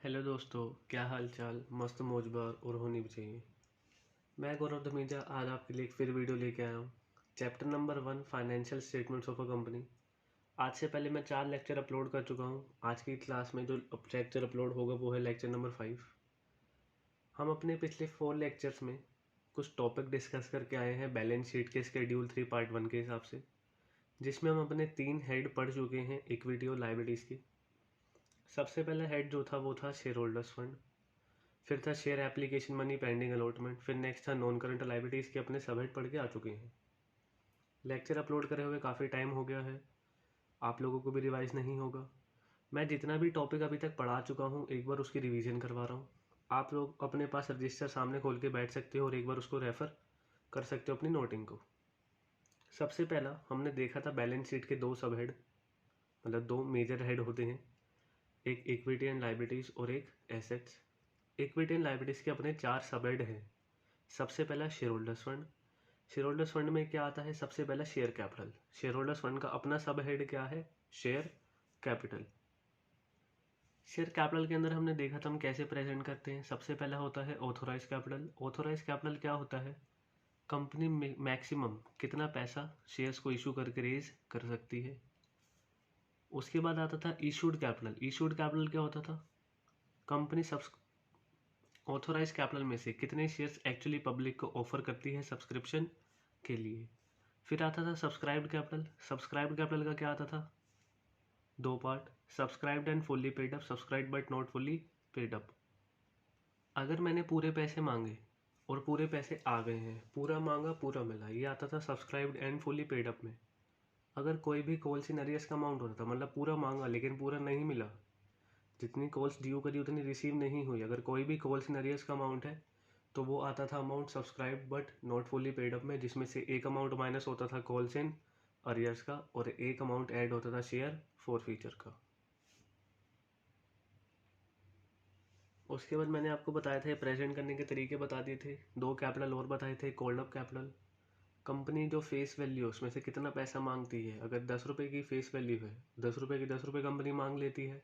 Hello दोस्तों, क्या हाल चाल। मस्त मौजबार और होनी भी चाहिए। मैं गौरव धमीजा आज आपके लिए एक फिर वीडियो लेके आया हूँ। Chapter number 1 financial statements of a company. आज से पहले मैं 4 लेक्चर अपलोड कर चुका हूँ। आज की क्लास में जो लेक्चर अपलोड होगा वो है लेक्चर नंबर 5। हम अपने पिछले 4 लेक्चर्स में कुछ टॉपिक डिस्कस करके आए हैं बैलेंस शीट के शेड्यूल 3 पार्ट 1 के हिसाब से, जिसमें हम अपने 3 हेड पढ़ चुके हैं इक्विटी और लायबिलिटीज़ की। सबसे पहला हेड जो था वो था शेयर होल्डर्स फंड, फिर था share application money pending allotment, फिर नेक्स्ट था नॉन करंट लायबिलिटीज़ के अपने सब हेड पढ़ के आ चुके हैं। लेक्चर अपलोड करे हुए काफ़ी टाइम हो गया है, आप लोगों को भी रिवाइज नहीं होगा। मैं जितना भी टॉपिक अभी तक पढ़ा चुका हूँ एक बार उसकी रिवीजन करवा रहा हूँ। आप लोग अपने पास रजिस्टर सामने खोल के बैठ सकते हो और एक बार उसको रेफ़र कर सकते हो अपनी नोटिंग को। सबसे पहला हमने देखा था बैलेंस शीट के 2 सब हेड, मतलब 2 मेजर हेड होते हैं, एक इक्विटी एंड लायबिलिटीज़ और एक एसेट्स। इक्विटी एंड लायबिलिटीज़ के अपने 4 सब हेड हैं। सबसे पहला share holders fund. Shareholders fund में क्या आता है? सबसे पहला share capital. Share holders fund का अपना सब हेड क्या है? Share capital. शेयर कैपिटल के अंदर हमने देखा था हम कैसे प्रेजेंट करते हैं। सबसे पहला होता है ऑथोराइज कैपिटल। ऑथोराइज कैपिटल क्या होता है? कंपनी मैक्सिमम कितना पैसा शेयर्स को इशू करके रेज कर सकती है। उसके बाद आता था इशूड कैपिटल। इशूड कैपिटल क्या होता था? कंपनी ऑथोराइज कैपिटल में से कितने शेयर्स एक्चुअली पब्लिक को ऑफर करती है सब्सक्रिप्शन के लिए। फिर आता था सब्सक्राइब्ड कैपिटल। सब्सक्राइब्ड कैपिटल का क्या आता था? 2 part, subscribed and fully paid up, subscribed but not fully paid up. अगर मैंने पूरे पैसे मांगे और पूरे पैसे आ गए हैं, पूरा मांगा पूरा मिला, ये आता था subscribed and fully paid up में। अगर कोई भी कॉल्स इन अरियर्स का अमाउंट होता था, मतलब पूरा मांगा लेकिन पूरा नहीं मिला, जितनी कॉल्स ड्यू करी उतनी रिसीव नहीं हुई, अगर कोई भी कॉल्स इन अरियर्स का अमाउंट है तो वो आता था amount subscribe but not fully paid up में, जिसमें से एक अमाउंट माइनस होता था कॉल्स इन अरियर्स का और एक अमाउंट ऐड होता था शेयर फॉर फ्यूचर का। उसके बाद मैंने आपको बताया था प्रेजेंट करने के तरीके बता दिए थे। 2 कैपिटल और बताए थे। कॉल्ड अप कैपिटल, कंपनी जो फेस वैल्यू उसमें से कितना पैसा मांगती है। अगर 10 रुपये की फेस वैल्यू है, 10 रुपये की 10 रुपये कंपनी मांग लेती है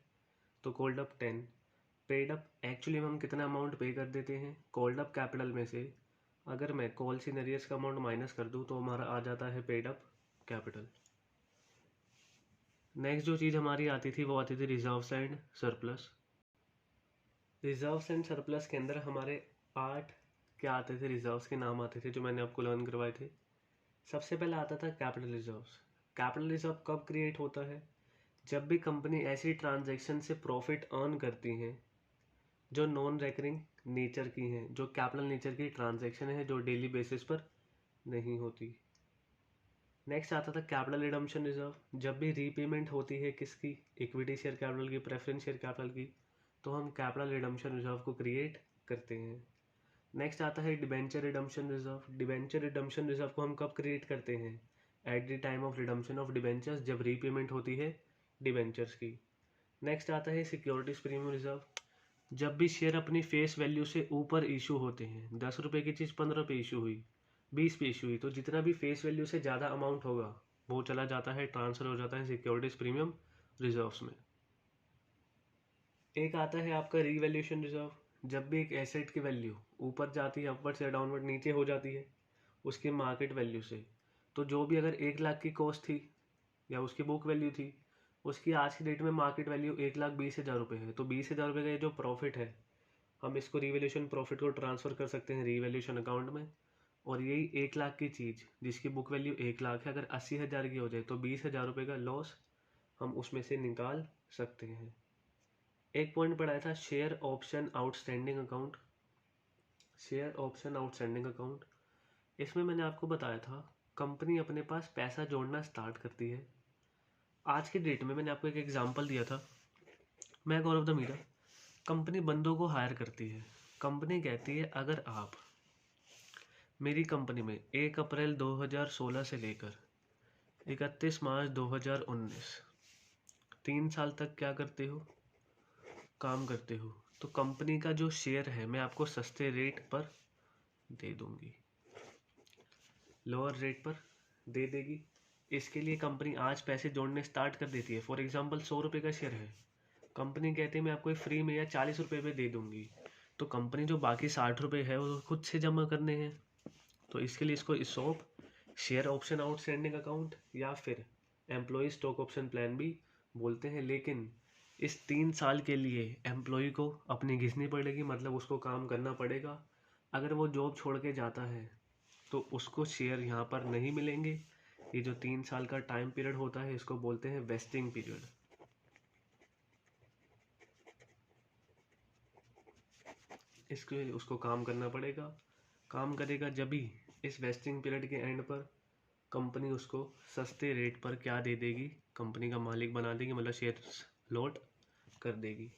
तो called up 10। Paid up actually हम कितना अमाउंट पे कर देते हैं कॉल्ड अप कैपिटल में से। अगर मैं कॉल्स इन अरियर्स का अमाउंट माइनस कर दूं तो हमारा आ जाता है पेड अप कैपिटल। नेक्स्ट जो चीज़ हमारी आती थी वो आती थी reserves and surplus. Reserves and surplus के अंदर हमारे 8 क्या आते थे? रिजर्व्स के नाम आते थे जो मैंने आपको लर्न करवाए थे। सबसे पहले आता था कैपिटल रिजर्व्स। कैपिटल रिजर्व कब क्रिएट होता है? जब भी कंपनी ऐसी ट्रांजैक्शन से प्रॉफिट अर्न करती हैं जो नॉन रेकरिंग नेचर की हैं, जो कैपिटल नेचर की ट्रांजैक्शन है, जो डेली बेसिस पर नहीं होती। नेक्स्ट आता था कैपिटल रिडम्पशन रिजर्व। जब भी रीपेमेंट होती है किसकी? इक्विटी शेयर कैपिटल की, प्रेफरेंस शेयर कैपिटल की, तो हम कैपिटल रिडम्पशन रिजर्व को क्रिएट करते हैं। नेक्स्ट आता है debenture redemption reserve. Debenture redemption reserve को हम कब क्रिएट करते हैं? At the time of redemption of debentures, जब रीपेमेंट होती है डिबेंचर्स की। नेक्स्ट आता है सिक्योरिटीज प्रीमियम रिजर्व। जब भी शेयर अपनी फेस वैल्यू से ऊपर इशू होते हैं, 10 रुपये की चीज़ 15 पे इशू हुई, 20 पे इशू हुई, तो जितना भी फेस वैल्यू से ज़्यादा अमाउंट होगा वो चला जाता है, ट्रांसफर हो जाता है सिक्योरिटीज प्रीमियम रिजर्व्स में। एक आता है आपका रीवैल्यूएशन रिजर्व। जब भी एक एसेट की वैल्यू ऊपर जाती है, अपवर्ड या डाउनवर्ड नीचे हो जाती है उसकी मार्केट वैल्यू से, तो जो भी अगर 1 लाख की कॉस्ट थी या उसकी बुक वैल्यू थी, उसकी आज की डेट में मार्केट वैल्यू 1,20,000 रुपये है, तो 20,000 रुपये का ये जो प्रॉफिट है हम इसको रीवैल्यूएशन प्रॉफिट को ट्रांसफ़र कर सकते हैं रीवैल्यूएशन अकाउंट में। और यही 1 लाख की चीज़ जिसकी बुक वैल्यू 1 लाख है, अगर 80,000 की हो जाए तो 20,000 रुपये का लॉस हम उसमें से निकाल सकते हैं। एक पॉइंट पढ़ाया था share option outstanding account. Share option outstanding account, इसमें मैंने आपको बताया था कंपनी अपने पास पैसा जोड़ना स्टार्ट करती है। आज के डेट में मैंने आपको एक एग्जांपल दिया था। मैं गौरव धमीजा, कंपनी बंदों को हायर करती है। कंपनी कहती है अगर आप मेरी कंपनी में 1 अप्रैल 2016 से लेकर 31 मार्च 2019 3 साल तक क्या करते हो? काम करते हो, तो कंपनी का जो शेयर है मैं आपको सस्ते रेट पर दे दूंगी, लोअर रेट पर दे देगी। इसके लिए कंपनी आज पैसे जोड़ने स्टार्ट कर देती है। फॉर एग्जांपल 100 रुपये का शेयर है कंपनी कहती है मैं आपको फ्री में या 40 रुपये पे दे दूंगी, तो कंपनी जो बाकी 60 रुपये है वो खुद से जमा करने हैं। तो इसके लिए इसको ESOP, share option outstanding account या फिर एम्प्लॉय स्टॉक ऑप्शन प्लान भी बोलते हैं। लेकिन इस 3 साल के लिए एम्प्लॉय को अपनी घिसनी पड़ेगी, मतलब उसको काम करना पड़ेगा। अगर वो जॉब छोड़ के जाता है तो उसको शेयर यहाँ पर नहीं मिलेंगे। ये जो 3 साल का टाइम पीरियड होता है इसको बोलते हैं वेस्टिंग पीरियड। इसके लिए उसको काम करना पड़ेगा, काम करेगा जब भी इस वेस्टिंग पीरियड के एंड पर कंपनी उसको सस्ते रेट पर क्या दे देगी, कंपनी का मालिक बना देगी, मतलब शेयर्स लॉट कर देगी।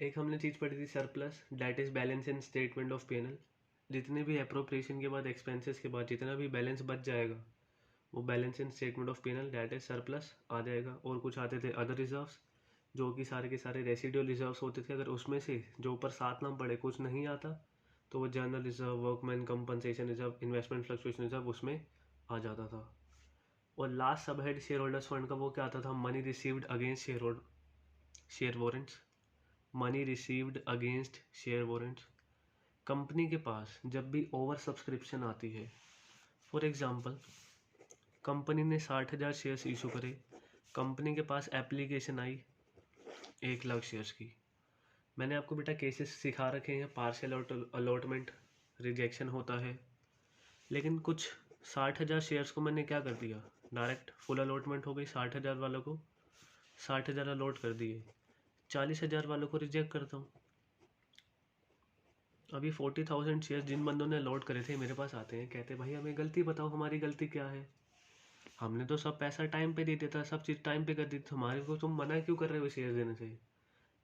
एक हमने चीज़ पढ़ी थी surplus, that is balance in statement of P&L। जितने भी अप्रोप्रिएशन के बाद, एक्सपेंसेस के बाद जितना भी बैलेंस बच जाएगा वो balance in statement of P&L date is surplus आ जाएगा। और कुछ आते थे अदर रिजर्व्स, जो कि सारे के सारे रेसिडुअल रिजर्व्स होते थे। अगर उसमें से जो ऊपर 7 नाम पड़े कुछ नहीं आता तो वो general reserve, workman compensation reserve, investment fluctuation reserve उसमें आ जाता था। और लास्ट सब हेड शेयर होल्डर्स फंड का वो क्या आता था, money received against share warrants, money received against share warrants. Company के पास जब भी ओवर सब्सक्रिप्शन आती है, फॉर एग्जांपल कंपनी ने 60,000 शेयर्स इशू करे, कंपनी के पास एप्लीकेशन आई 1 लाख शेयर्स की। मैंने आपको बेटा केसेस सिखा रखे हैं, पार्शियल अलॉटमेंट रिजेक्शन होता है। लेकिन कुछ 60,000 शेयर्स को मैंने क्या कर दिया, डायरेक्ट फुल अलॉटमेंट हो गई, 60,000 वालों को 60,000 अलॉट कर दिए, 40,000 वालों को रिजेक्ट करता हूँ। अभी 40,000 शेयर्स जिन बंदों ने अलॉट करे थे मेरे पास आते हैं, कहते भाई हमें गलती बताओ, हमारी गलती क्या है, हमने तो सब पैसा टाइम पे दे दिया था, सब चीज़ टाइम पे कर दी थी, हमारे को तुम मना क्यों कर रहे हो शेयर देने से।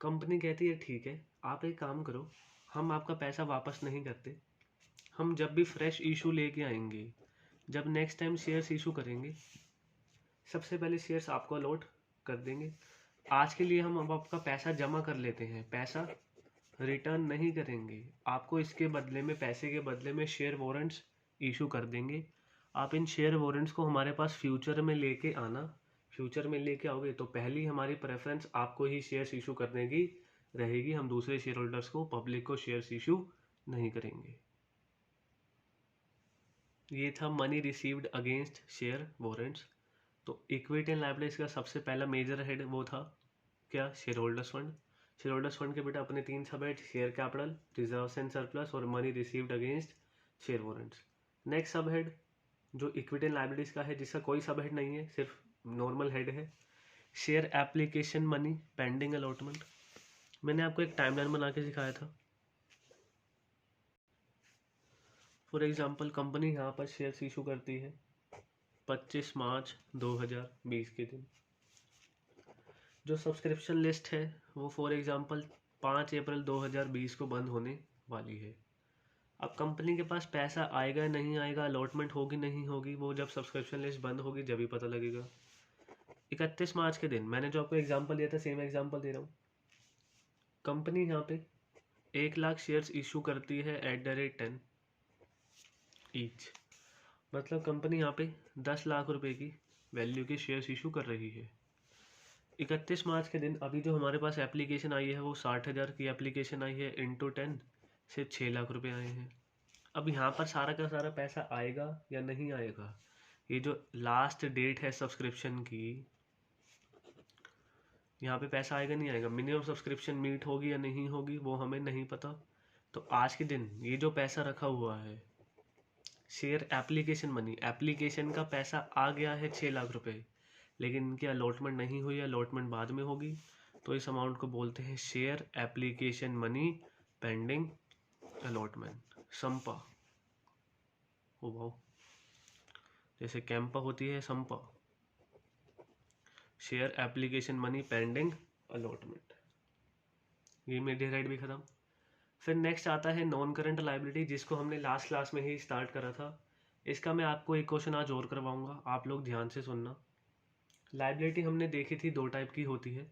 कंपनी कहती है ठीक है, आप एक काम करो, हम आपका पैसा वापस नहीं करते, हम जब भी फ्रेश इशू लेके आएंगे, जब नेक्स्ट टाइम शेयर्स इशू करेंगे, सबसे पहले शेयर्स आपको अलॉट कर देंगे। आज के लिए हम अब आपका पैसा जमा कर लेते हैं, पैसा रिटर्न नहीं करेंगे, आपको इसके बदले में, पैसे के बदले में शेयर वारंट्स इशू कर देंगे। आप इन शेयर वारंट्स को हमारे पास फ्यूचर में लेके आना, फ्यूचर में लेके आओगे तो पहली हमारी प्रेफरेंस आपको ही शेयर्स इशू करने की रहेगी, हम दूसरे शेयर होल्डर्स को, पब्लिक को शेयर्स इशू नहीं करेंगे। ये था money received against share warrants. तो इक्विटी एंड लायबिलिटीज का सबसे पहला मेजर हेड वो था क्या, shareholders fund. Shareholders fund के बेटा अपने 3 sub head, share capital, reserves and surplus और money received against share warrants. Next sub head जो इक्विटी एंड लायबिलिटीज का है, जिसका कोई सब हेड नहीं है, सिर्फ नॉर्मल हेड है, share application money pending allotment. मैंने आपको एक टाइमलाइन बना के सिखाया था। फॉर एग्जांपल कंपनी यहाँ पर शेयर्स इशू करती है 25 मार्च 2020 के दिन। जो सब्सक्रिप्शन लिस्ट है वो फॉर एग्जांपल 5 अप्रैल 2020 को बंद होने वाली है। अब कंपनी के पास पैसा आएगा नहीं आएगा, अलॉटमेंट होगी नहीं होगी, वो जब सब्सक्रिप्शन लिस्ट बंद होगी जब ही पता लगेगा। 31 मार्च के दिन मैंने जो आपको एग्जांपल दिया था, सेम एग्जांपल दे रहा हूँ। कंपनी यहाँ पे 1 लाख शेयर्स इशू करती है @10 ईच, मतलब कंपनी यहाँ पे 10 लाख रुपए की वैल्यू के शेयर्स इशू कर रही है। 31 मार्च के दिन अभी जो हमारे पास एप्लीकेशन आई है वो 60,000 की एप्लीकेशन आई है, इंटू 10 से 6 लाख रुपए आए हैं। अब यहाँ पर सारा का सारा पैसा आएगा या नहीं आएगा, ये जो लास्ट डेट है सब्सक्रिप्शन की, यहाँ पे पैसा आएगा नहीं आएगा, मिनिमम सब्सक्रिप्शन मीट होगी या नहीं होगी वो हमें नहीं पता। तो आज के दिन ये जो पैसा रखा हुआ है, शेयर एप्लीकेशन मनी, एप्लीकेशन का पैसा आ गया है 6 लाख रुपए, लेकिन इनकी अलॉटमेंट नहीं हुई, अलॉटमेंट बाद में होगी, तो इस अमाउंट को बोलते हैं share application money pending allotment, संपा। ओ वाओ, जैसे कैंपा होती है संपा, share application money pending allotment. ये मेरी राइट भी खत्म। फिर नेक्स्ट आता है नॉन करंट लाइबिलिटी, जिसको हमने लास्ट क्लास में ही स्टार्ट करा था। इसका मैं आपको एक क्वेश्चन आज और करवाऊंगा, आप लोग ध्यान से सुनना। लाइबिलिटी हमने देखी थी 2 टाइप की होती है,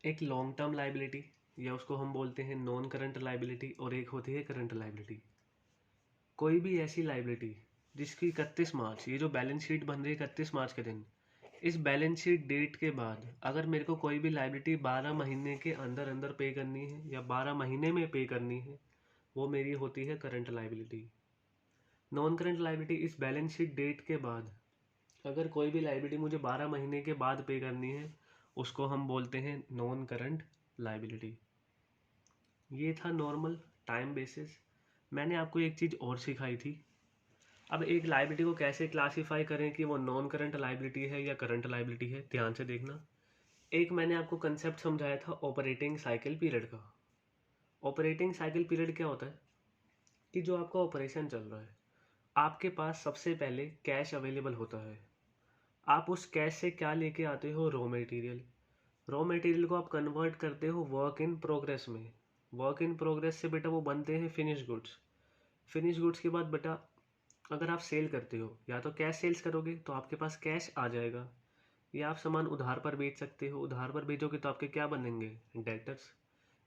एक लॉन्ग टर्म लाइबिलिटी या उसको हम बोलते हैं नॉन करंट लाइबिलिटी, और एक होती है करंट लाइबिलिटी। कोई भी ऐसी लाइबिलिटी जिसकी 31 मार्च, ये जो बैलेंस शीट बन रही है 31 मार्च के दिन, इस बैलेंस शीट डेट के बाद अगर मेरे को कोई भी लाइबिलिटी 12 महीने के अंदर अंदर पे करनी है या 12 महीने में पे करनी है, वो मेरी होती है current liability. Non current liability इस बैलेंस शीट डेट के बाद अगर कोई भी लाइबिलिटी मुझे 12 महीने के बाद पे करनी है, उसको हम बोलते हैं नॉन करंट लाइबिलिटी। ये था नॉर्मल टाइम बेसिस। मैंने आपको एक चीज़ और सिखाई थी। अब एक लाइबिलिटी को कैसे क्लासीफाई करें कि वो नॉन करंट लाइबिलिटी है या करंट लाइबिलिटी है, ध्यान से देखना। एक मैंने आपको कंसेप्ट समझाया था ऑपरेटिंग साइकिल पीरियड का। ऑपरेटिंग साइकिल पीरियड क्या होता है कि जो आपका ऑपरेशन चल रहा है, आपके पास सबसे पहले कैश अवेलेबल होता है। आप उस कैश से क्या लेके आते हो? Raw material. रॉ मटेरियल को आप कन्वर्ट करते हो वर्क इन प्रोग्रेस में। वर्क इन प्रोग्रेस से बेटा वो बनते हैं फिनिश गुड्स। फिनिश गुड्स के बाद बेटा अगर आप सेल करते हो, या तो कैश सेल्स करोगे तो आपके पास कैश आ जाएगा, या आप सामान उधार पर बेच सकते हो। उधार पर बेचोगे तो आपके क्या बनेंगे? डेटर्स।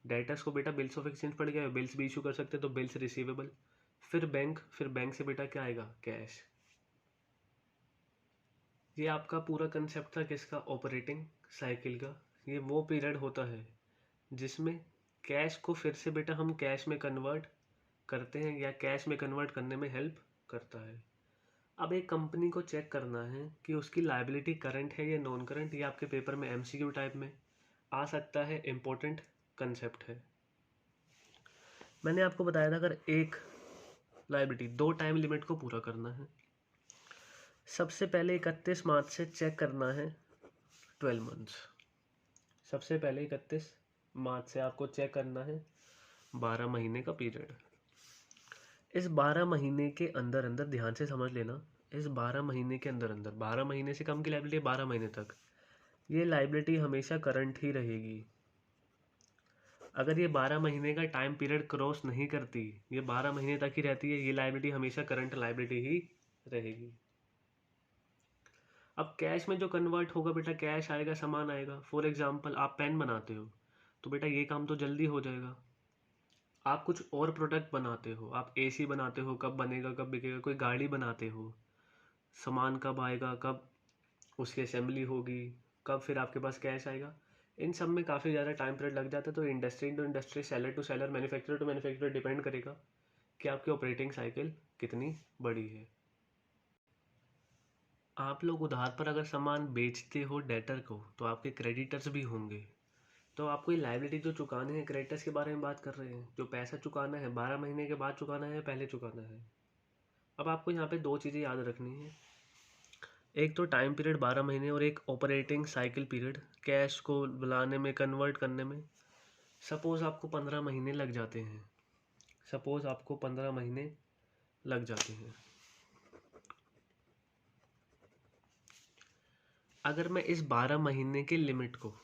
डेटर्स को बेटा बिल्स ऑफ एक्सचेंज पड़ गया, बिल्स भी इशू कर सकते हो तो बिल्स रिसीवेबल। फिर बैंक से बेटा क्या आएगा? कैश। ये आपका पूरा कंसेप्ट था किसका? ऑपरेटिंग साइकिल का। ये वो पीरियड होता है जिसमें कैश को फिर से बेटा हम कैश में कन्वर्ट करते हैं या कैश में कन्वर्ट करने में हेल्प करता है। अब एक कंपनी को चेक करना है कि उसकी लायबिलिटी करंट है या नॉन करंट। ये आपके पेपर में एमसीक्यू टाइप में आ सकता है, इम्पोर्टेंट कंसेप्ट है। मैंने आपको बताया था अगर एक लायबिलिटी 2 टाइम लिमिट को पूरा करना है, सबसे पहले 31 मार्च से चेक करना है 12 मंथ्स। सबसे पहले 31 मार्च से आपको चेक करना है 12 महीने का पीरियड। इस 12 महीने के अंदर अंदर ध्यान से समझ लेना, इस 12 महीने के अंदर अंदर 12 महीने से कम की लायबिलिटी 12 महीने तक, ये लायबिलिटी हमेशा करंट ही रहेगी। अगर ये 12 महीने का टाइम पीरियड क्रॉस नहीं करती, ये 12 महीने तक ही रहती है, ये लायबिलिटी हमेशा करंट लायबिलिटी ही रहेगी। अब कैश में जो कन्वर्ट होगा बेटा, कैश आएगा, सामान आएगा। फॉर एग्जाम्पल आप पेन बनाते हो तो बेटा ये काम तो जल्दी हो जाएगा। आप कुछ और प्रोडक्ट बनाते हो, आप एसी बनाते हो, कब बनेगा कब बिकेगा। कोई गाड़ी बनाते हो, सामान कब आएगा, कब उसकी असेंबली होगी, कब फिर आपके पास कैश आएगा। इन सब में काफ़ी ज़्यादा टाइम पीरियड लग जाता है। तो industry to industry, seller to seller, manufacturer to manufacturer depend करेगा कि आपकी ऑपरेटिंग साइकिल कितनी बड़ी है। आप लोग उधार पर अगर सामान बेचते हो डेटर को, तो आपके क्रेडिटर्स भी होंगे। तो आपको ये लायबिलिटी जो चुकाने हैं, क्रेडिटर्स के बारे में बात कर रहे हैं, जो पैसा चुकाना है 12 महीने के बाद चुकाना है, पहले चुकाना है। अब आपको यहाँ पे 2 चीज़ें याद रखनी है। एक तो टाइम पीरियड 12 महीने और एक ऑपरेटिंग साइकिल पीरियड, कैश को बुलाने में, कन्वर्ट करने में। सपोज़ आपको 15 महीने लग जाते हैं, सपोज़ आपको 15 महीने लग जाते हैं। अगर मैं इस 12 महीने के लिमिट को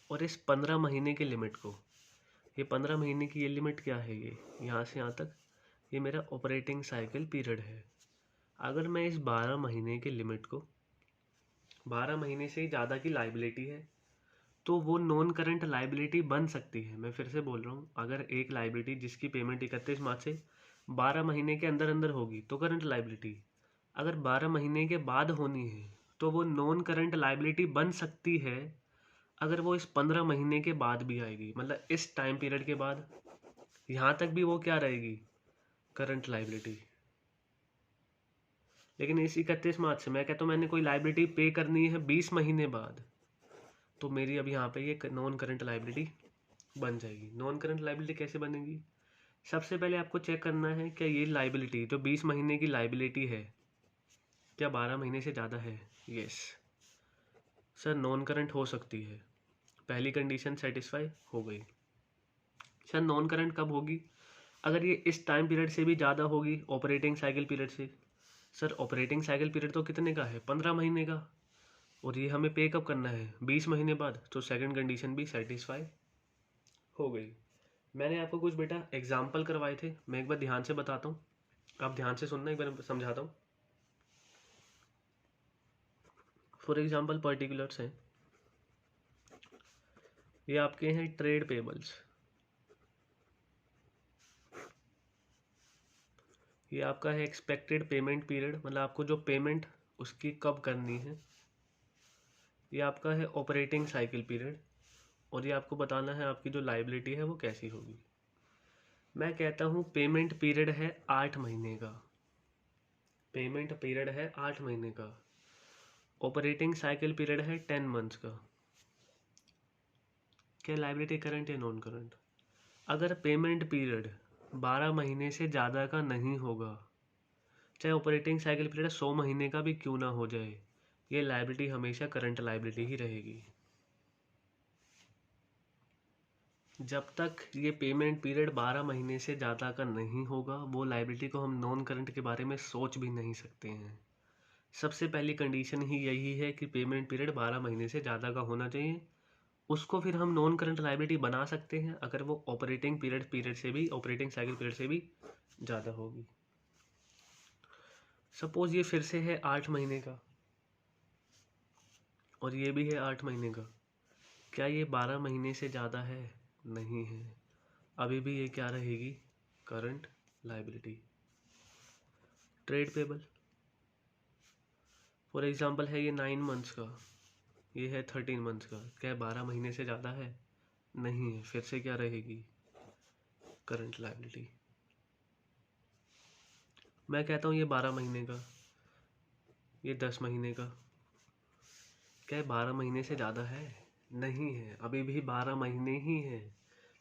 और इस 15 महीने के लिमिट को, ये 15 महीने की ये लिमिट क्या है, ये यहाँ से यहाँ तक, ये मेरा ऑपरेटिंग साइकिल पीरियड है। अगर मैं इस 12 महीने के लिमिट को, 12 महीने से ज़्यादा की लाइबिलिटी है, तो वो नॉन करंट लाइबिलिटी बन सकती है। मैं फिर से बोल रहा हूँ, अगर एक लाइबिलिटी जिसकी पेमेंट 31 मार्च से 12 महीने के अंदर अंदर होगी तो करंट लाइबिलिटी। अगर 12 महीने के बाद होनी है तो वो नॉन करंट लाइबिलिटी बन सकती है, अगर वो इस 15 महीने के बाद भी आएगी, मतलब इस टाइम पीरियड के बाद, यहाँ तक भी वो क्या रहेगी? Current liability. लेकिन इस 31 मार्च से मैं कहता हूँ मैंने कोई लाइबिलिटी पे करनी है 20 महीने बाद, तो मेरी अब यहाँ पे ये नॉन करंट लाइबिलिटी बन जाएगी। नॉन करंट लाइबिलिटी कैसे बनेगी? सबसे पहले आपको चेक करना है क्या ये लाइबिलिटी जो 20 महीने की लाइबिलिटी है, क्या 12 महीने से ज़्यादा है? यस सर, नॉन करंट हो सकती है। पहली कंडीशन सेटिस्फाई हो गई। सर नॉन करंट कब होगी? अगर ये इस टाइम पीरियड से भी ज़्यादा होगी, ऑपरेटिंग साइकिल पीरियड से। सर ऑपरेटिंग साइकिल पीरियड तो कितने का है? 15 महीने का, और ये हमें पे कब करना है? 20 महीने बाद। तो सेकंड कंडीशन भी सेटिस्फाई हो गई। मैंने आपको कुछ बेटा एग्जाम्पल करवाए थे, मैं एक बार ध्यान से बताता हूँ, आप ध्यान से सुनना, एक बार समझाता हूँ। फॉर एग्जाम्पल पर्टिकुलर्स हैं, ये आपके हैं ट्रेड पेबल्स, ये आपका है एक्सपेक्टेड पेमेंट पीरियड, मतलब आपको जो पेमेंट उसकी कब करनी है। ये आपका है ऑपरेटिंग साइकिल पीरियड, और ये आपको बताना है आपकी जो लाइबिलिटी है वो कैसी होगी। मैं कहता हूँ पेमेंट पीरियड है 8 महीने का, पेमेंट पीरियड है 8 महीने का। ऑपरेटिंग साइकिल पीरियड है 10 मंथ्स का। क्या लाइबिलिटी करंट या नॉन करंट? अगर पेमेंट पीरियड 12 महीने से ज़्यादा का नहीं होगा, चाहे ऑपरेटिंग साइकिल पीरियड 100 महीने का भी क्यों ना हो जाए, ये लाइबिलिटी हमेशा करंट लाइबिलिटी ही रहेगी। जब तक ये पेमेंट पीरियड 12 महीने से ज़्यादा का नहीं होगा, वो लाइबिलिटी को हम नॉन करंट के बारे में सोच भी नहीं सकते हैं। सबसे पहली कंडीशन ही यही है कि पेमेंट पीरियड 12 महीने से ज़्यादा का होना चाहिए। उसको फिर हम नॉन करंट लाइबिलिटी बना सकते हैं अगर वो ऑपरेटिंग पीरियड से भी, ऑपरेटिंग साइकिल पीरियड से भी ज़्यादा होगी। सपोज ये फिर से है 8 महीने का और ये भी है 8 महीने का। क्या ये 12 महीने से ज़्यादा है? नहीं है। अभी भी ये क्या रहेगी? Current liability. Trade payable for example है ये 9 मंथ्स का, ये है 13 मंथ्स का। क्या 12 महीने से ज़्यादा है? नहीं है। फिर से क्या रहेगी? Current liability. मैं कहता हूँ ये 12 महीने का, ये 10 महीने का। क्या 12 महीने से ज़्यादा है? नहीं है। अभी भी 12 महीने ही है।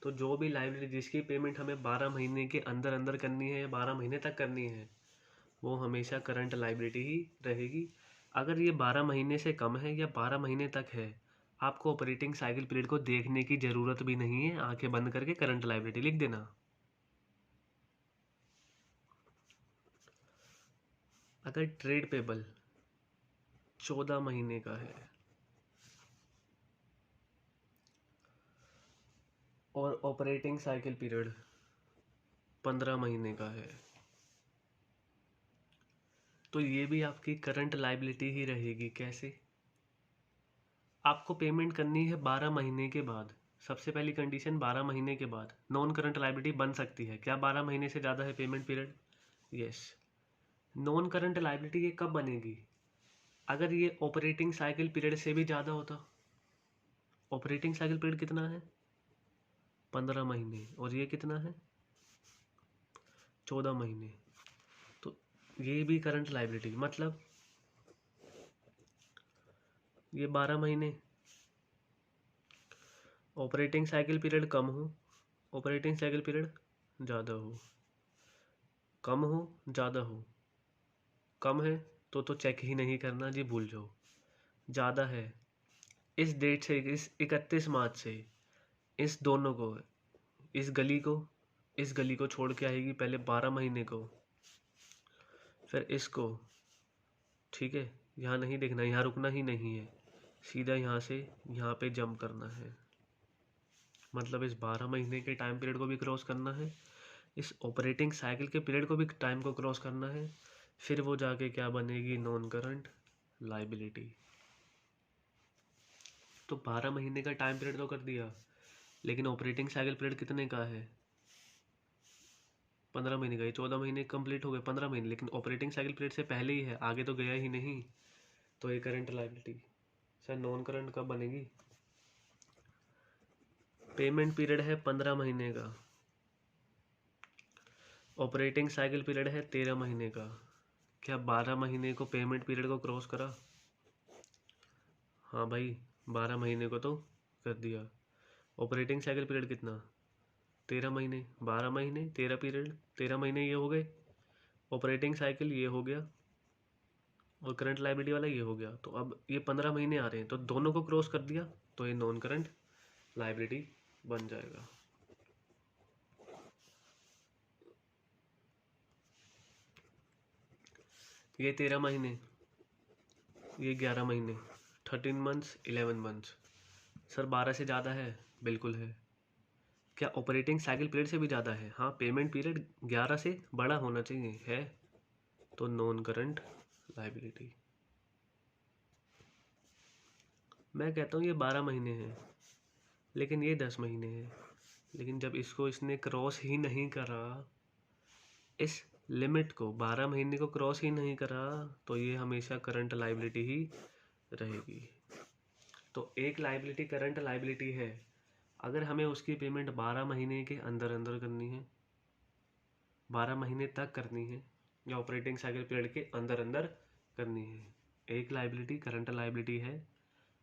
तो जो भी लाइबिलिटी जिसकी पेमेंट हमें 12 महीने के अंदर अंदर करनी है या 12 महीने तक करनी है, वो हमेशा करंट लाइबिलिटी ही रहेगी। अगर ये 12 महीने से कम है या 12 महीने तक है, आपको ऑपरेटिंग साइकिल पीरियड को देखने की ज़रूरत भी नहीं है। आंखें बंद करके करंट लाइबिलिटी लिख देना। अगर ट्रेड पेबल 14 महीने का है और ऑपरेटिंग साइकिल पीरियड 15 महीने का है, तो ये भी आपकी करंट लाइबिलिटी ही रहेगी। कैसे? आपको पेमेंट करनी है 12 महीने के बाद। सबसे पहली कंडीशन 12 महीने के बाद नॉन करंट लाइबिलिटी बन सकती है। क्या 12 महीने से ज़्यादा है payment period? Yes. Non current liability ये कब बनेगी? अगर ये ऑपरेटिंग साइकिल पीरियड से भी ज़्यादा होता। ऑपरेटिंग साइकिल पीरियड कितना है? 15 महीने, और ये कितना है? 14 महीने। तो ये भी करंट लाइबिलिटी, मतलब ये 12 महीने, ऑपरेटिंग साइकिल पीरियड कम हो, ऑपरेटिंग साइकिल पीरियड ज़्यादा हो, कम हो ज़्यादा हो। कम है तो चेक ही नहीं करना जी, भूल जाओ। ज़्यादा है, इस डेट से, इस 31 मार्च से इस दोनों को, इस गली को, इस गली को छोड़ के आएगी पहले 12 महीने को, फिर इसको। ठीक है, यहाँ नहीं देखना, यहाँ रुकना ही नहीं है, सीधा यहाँ से यहाँ पे जंप करना है। मतलब इस 12 महीने के टाइम पीरियड को भी क्रॉस करना है, इस ऑपरेटिंग साइकिल के पीरियड को भी टाइम को क्रॉस करना है। फिर वो जाके क्या बनेगी? Non current liability. तो 12 महीने का टाइम पीरियड तो कर दिया, लेकिन ऑपरेटिंग साइकिल पीरियड कितने का है? 15 महीने का। ये 14 महीने कंप्लीट हो गए, 15 महीने, लेकिन ऑपरेटिंग साइकिल पीरियड से पहले ही है, आगे तो गया ही नहीं। तो ये current liability. Sir non current कब बनेगी? पेमेंट पीरियड है 15 महीने का, ऑपरेटिंग साइकिल पीरियड है 13 महीने का। क्या 12 महीने को पेमेंट पीरियड को क्रॉस करा? हाँ भाई, 12 महीने को तो कर दिया। ऑपरेटिंग साइकिल पीरियड कितना? 13 महीने। 12 महीने 13 पीरियड, 13 महीने ये हो गए, ऑपरेटिंग साइकिल ये हो गया, और करंट लाइबिलिटी वाला ये हो गया। तो अब ये 15 महीने आ रहे हैं, तो दोनों को क्रॉस कर दिया, तो ये नॉन करंट लाइबिलिटी बन जाएगा। ये 13 महीने, ये 11 महीने, 13 मंथ्स, 11 मंथ्स। सर 12 से ज़्यादा है? बिल्कुल है। क्या ऑपरेटिंग साइकिल पीरियड से भी ज़्यादा है? हाँ, पेमेंट पीरियड 11 से बड़ा होना चाहिए, है तो नॉन करंट लाइबिलिटी। मैं कहता हूँ ये 12 महीने हैं, लेकिन ये 10 महीने हैं, लेकिन जब इसको इसने क्रॉस ही नहीं करा, इस लिमिट को 12 महीने को क्रॉस ही नहीं करा तो ये हमेशा करंट लाइबिलिटी ही रहेगी। तो एक लाइबिलिटी करंट लाइबिलिटी है अगर हमें उसकी पेमेंट 12 महीने के अंदर अंदर करनी है, 12 महीने तक करनी है या ऑपरेटिंग साइकिल पीरियड के अंदर अंदर करनी है। एक लाइबिलिटी करंट लाइबिलिटी है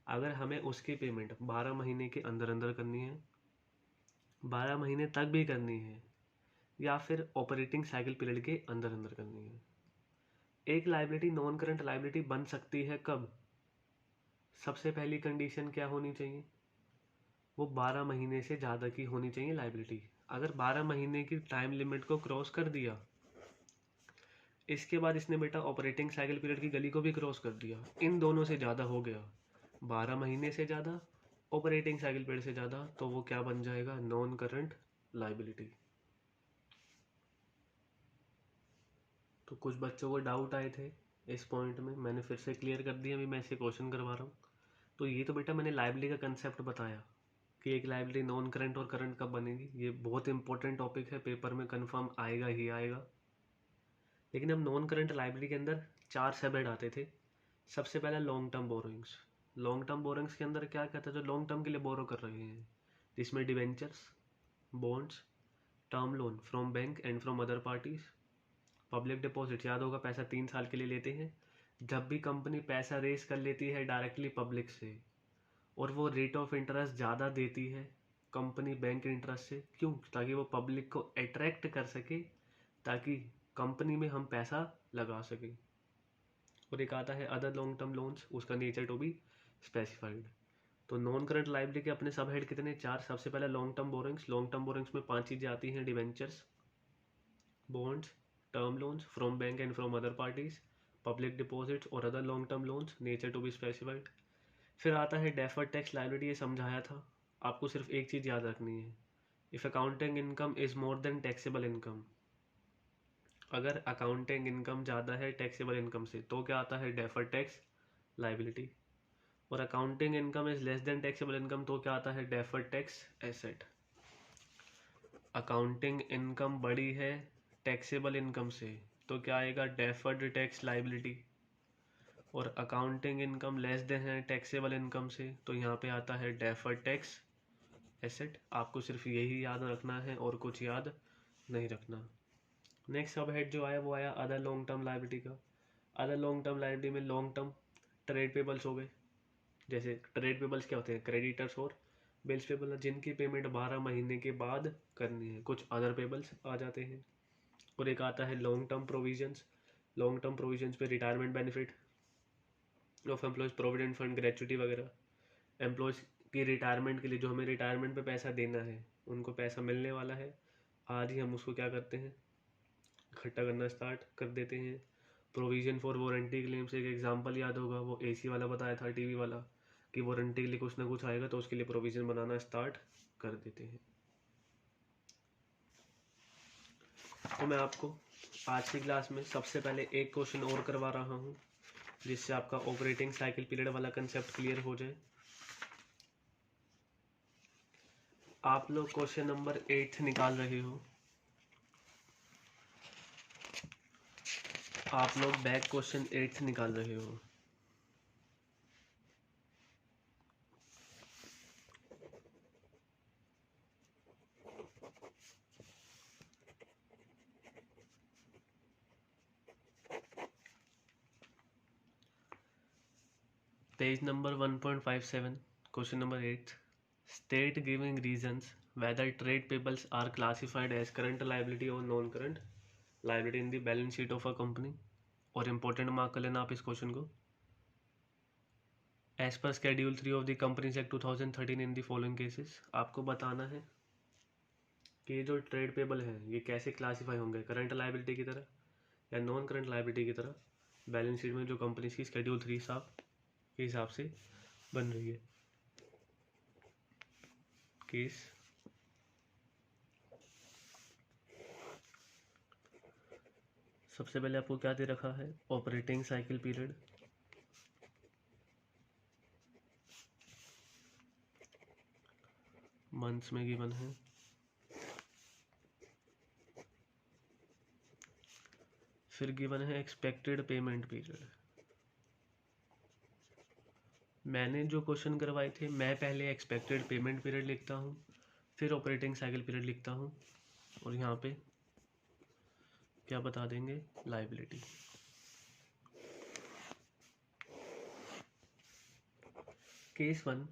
अगर हमें उसकी पेमेंट 12 महीने के अंदर अंदर करनी है, 12 महीने तक भी करनी है या फिर ऑपरेटिंग साइकिल पीरियड के अंदर अंदर करनी है। एक लाइबिलिटी नॉन करंट लाइबिलिटी बन सकती है कब? सबसे पहली कंडीशन क्या होनी चाहिए? वो 12 महीने से ज़्यादा की होनी चाहिए लाइबिलिटी। अगर 12 महीने की टाइम लिमिट को क्रॉस कर दिया, इसके बाद इसने बेटा ऑपरेटिंग साइकिल पीरियड की गली को भी क्रॉस कर दिया, इन दोनों से ज़्यादा हो गया, 12 महीने से ज़्यादा, ऑपरेटिंग साइकिल पीरियड से ज़्यादा, तो वो क्या बन जाएगा? Non current liability. तो कुछ बच्चों को डाउट आए थे इस पॉइंट में, मैंने फिर से क्लियर कर दिया, अभी मैं इसे क्वेश्चन करवा रहा हूँ। तो ये तो बेटा मैंने लाइबिलिटी का कंसेप्ट बताया कि एक लाइबिलिटी नॉन करंट और करंट कब बनेगी। ये बहुत इंपॉर्टेंट टॉपिक है, पेपर में कंफर्म आएगा ही आएगा। लेकिन अब नॉन करंट लाइबिलिटी के अंदर 4 सब हेड आते थे। सबसे पहला long term borrowings. Long term borrowings के अंदर क्या कहता है? जो लॉन्ग टर्म के लिए बोरो कर रहे हैं, जिसमें debentures, bonds, term loan from bank and from other parties, public deposit, याद होगा पैसा 3 साल के लिए लेते हैं। जब भी कंपनी पैसा रेस कर लेती है डायरेक्टली पब्लिक से और वो रेट ऑफ इंटरेस्ट ज़्यादा देती है कंपनी बैंक इंटरेस्ट से, क्यों? ताकि वो पब्लिक को अट्रैक्ट कर सके, ताकि कंपनी में हम पैसा लगा सकें। और एक आता है अदर लॉन्ग टर्म लोन्स, उसका नेचर टू बी स्पेसिफाइड। तो नॉन करंट लाइबिलिटी के अपने सब हेड कितने? 4। सबसे पहले long term borrowings. Long term borrowings में 5 चीज़ें आती हैं: debentures, bonds, term loans from bank and from other parties, public deposits और other long term loans, nature to be specified. फिर आता है डेफर्ड टैक्स लाइबिलिटी, ये समझाया था आपको। सिर्फ एक चीज़ याद रखनी है, if accounting income is more than taxable income. अगर अकाउंटिंग इनकम ज़्यादा है टैक्सेबल इनकम से तो क्या आता है? Deferred tax liability. और accounting income is less than taxable income तो क्या आता है? Deferred tax asset. Accounting income बड़ी है टैक्सेबल इनकम से तो क्या आएगा? Deferred tax liability. और अकाउंटिंग इनकम लेस देन है टैक्सेबल इनकम से तो यहाँ पे आता है डेफर्ड टैक्स एसेट। आपको सिर्फ यही याद रखना है और कुछ याद नहीं रखना। नेक्स्ट सब हेड जो आया वो आया अदर लॉन्ग टर्म लाइबिलिटी का। अदर लॉन्ग टर्म लाइबिलिटी में लॉन्ग टर्म ट्रेड पेबल्स हो गए। जैसे ट्रेड पेबल्स क्या होते हैं? क्रेडिटर्स और बिल्स पेबल, जिनकी पेमेंट 12 महीने के बाद करनी है। कुछ अदर पेबल्स आ जाते हैं। और एक आता है long term provisions. Long term provisions पे retirement benefit of employees, provident fund, gratuity वगैरह। एम्प्लॉयज़ की रिटायरमेंट के लिए जो हमें रिटायरमेंट पे पैसा देना है, उनको पैसा मिलने वाला है, आज ही हम उसको क्या करते हैं? इकट्ठा करना स्टार्ट कर देते हैं। प्रोविजन फॉर वारंटी क्लेम्स, एक एग्जांपल याद होगा, वो एसी वाला बताया था, टीवी वाला, कि वारंटी के लिए कुछ ना कुछ आएगा तो उसके लिए प्रोविजन बनाना स्टार्ट कर देते हैं। तो मैं आपको आज की क्लास में सबसे पहले एक क्वेश्चन और करवा रहा हूँ जिससे आपका ऑपरेटिंग साइकिल पीरियड वाला कंसेप्ट क्लियर हो जाए। आप लोग क्वेश्चन नंबर 8 निकाल रहे हो, आप लोग बैक क्वेश्चन 8 निकाल रहे हो। Page number 1.57, question number 8, state giving reasons whether trade payables are classified as current liability or non current liability in the balance sheet of a company। और इम्पोर्टेंट मार्क कर लेना आप इस क्वेश्चन को। As per schedule 3 of the companies act 2013 in the following cases, आपको बताना है कि ये जो ट्रेड पेबल है ये कैसे क्लासीफाई होंगे, करंट लाइबिलिटी की तरह या नॉन करंट लाइबिलिटी की तरह, बैलेंस शीट में जो कंपनी की स्केड्यूल 3 के हिसाब से बन रही है। केस सबसे पहले आपको क्या दे रखा है? ऑपरेटिंग साइकिल पीरियड, मंथ्स में गिवन है। फिर गिवन है एक्सपेक्टेड पेमेंट पीरियड। मैंने जो क्वेश्चन करवाए थे, मैं पहले एक्सपेक्टेड पेमेंट पीरियड लिखता हूँ, फिर ऑपरेटिंग साइकिल पीरियड लिखता हूँ, और यहाँ पे क्या बता देंगे, liability. Case 1,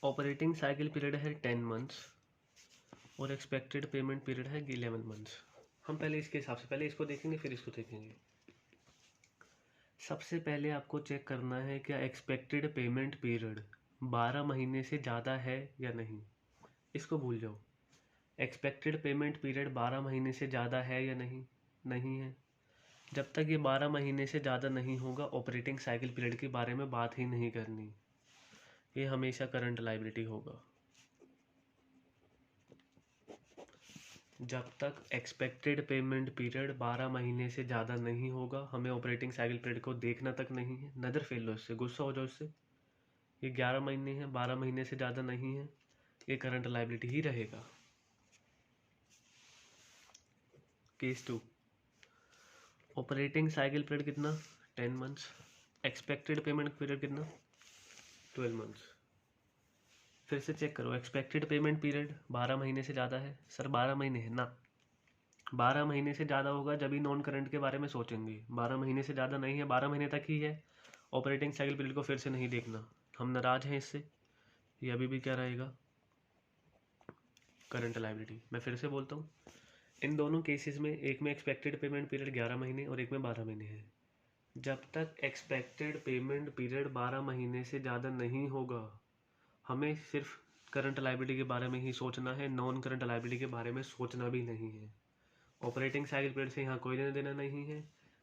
operating cycle period है 10 मंथ्स और एक्सपेक्टेड पेमेंट पीरियड है 11 मंथ्स। हम पहले इसके हिसाब से पहले इसको देखेंगे, फिर इसको देखेंगे। सबसे पहले आपको चेक करना है क्या एक्सपेक्टेड पेमेंट पीरियड 12 महीने से ज़्यादा है या नहीं। इसको भूल जाओ। एक्सपेक्टेड पेमेंट पीरियड 12 महीने से ज़्यादा है या नहीं, नहीं है। जब तक ये 12 महीने से ज़्यादा नहीं होगा, ऑपरेटिंग साइकिल पीरियड के बारे में बात ही नहीं करनी, ये हमेशा करंट लायबिलिटी होगा। जब तक एक्सपेक्टेड पेमेंट पीरियड 12 महीने से ज़्यादा नहीं होगा, हमें ऑपरेटिंग साइकिल पीरियड को देखना तक नहीं है। नज़र फेर लो इससे, गुस्सा हो जाओ इससे। ये 11 महीने है, 12 महीने से ज़्यादा नहीं है, ये करंट लायबिलिटी ही रहेगा। केस 2, ऑपरेटिंग साइकिल पीरियड कितना, 10 मंथ्स, एक्सपेक्टेड पेमेंट पीरियड कितना, 12 मंथ्स। फिर से चेक करो, एक्सपेक्टेड पेमेंट पीरियड 12 महीने से ज़्यादा है, सर 12 महीने है ना, 12 महीने से ज़्यादा होगा जब ही नॉन करंट के बारे में सोचेंगे। 12 महीने से ज़्यादा नहीं है, 12 महीने तक ही है, ऑपरेटिंग साइकिल पीरियड को फिर से नहीं देखना, हम नाराज हैं इससे। ये अभी भी क्या रहेगा, करंट लायबिलिटी। मैं फिर से बोलता हूँ, इन दोनों केसेस में, एक में एक्सपेक्टेड पेमेंट पीरियड 11 महीने और एक में 12 महीने है। जब तक एक्सपेक्टेड पेमेंट पीरियड 12 महीने से ज़्यादा नहीं होगा, हमें सिर्फ करंट लायबिलिटी के बारे में ही सोचना है, नॉन करंट लायबिलिटी के बारे में सोचना भी नहीं है। ऑपरेटिंग साइकिल पीरियड से यहाँ कोई लेना देना नहीं है।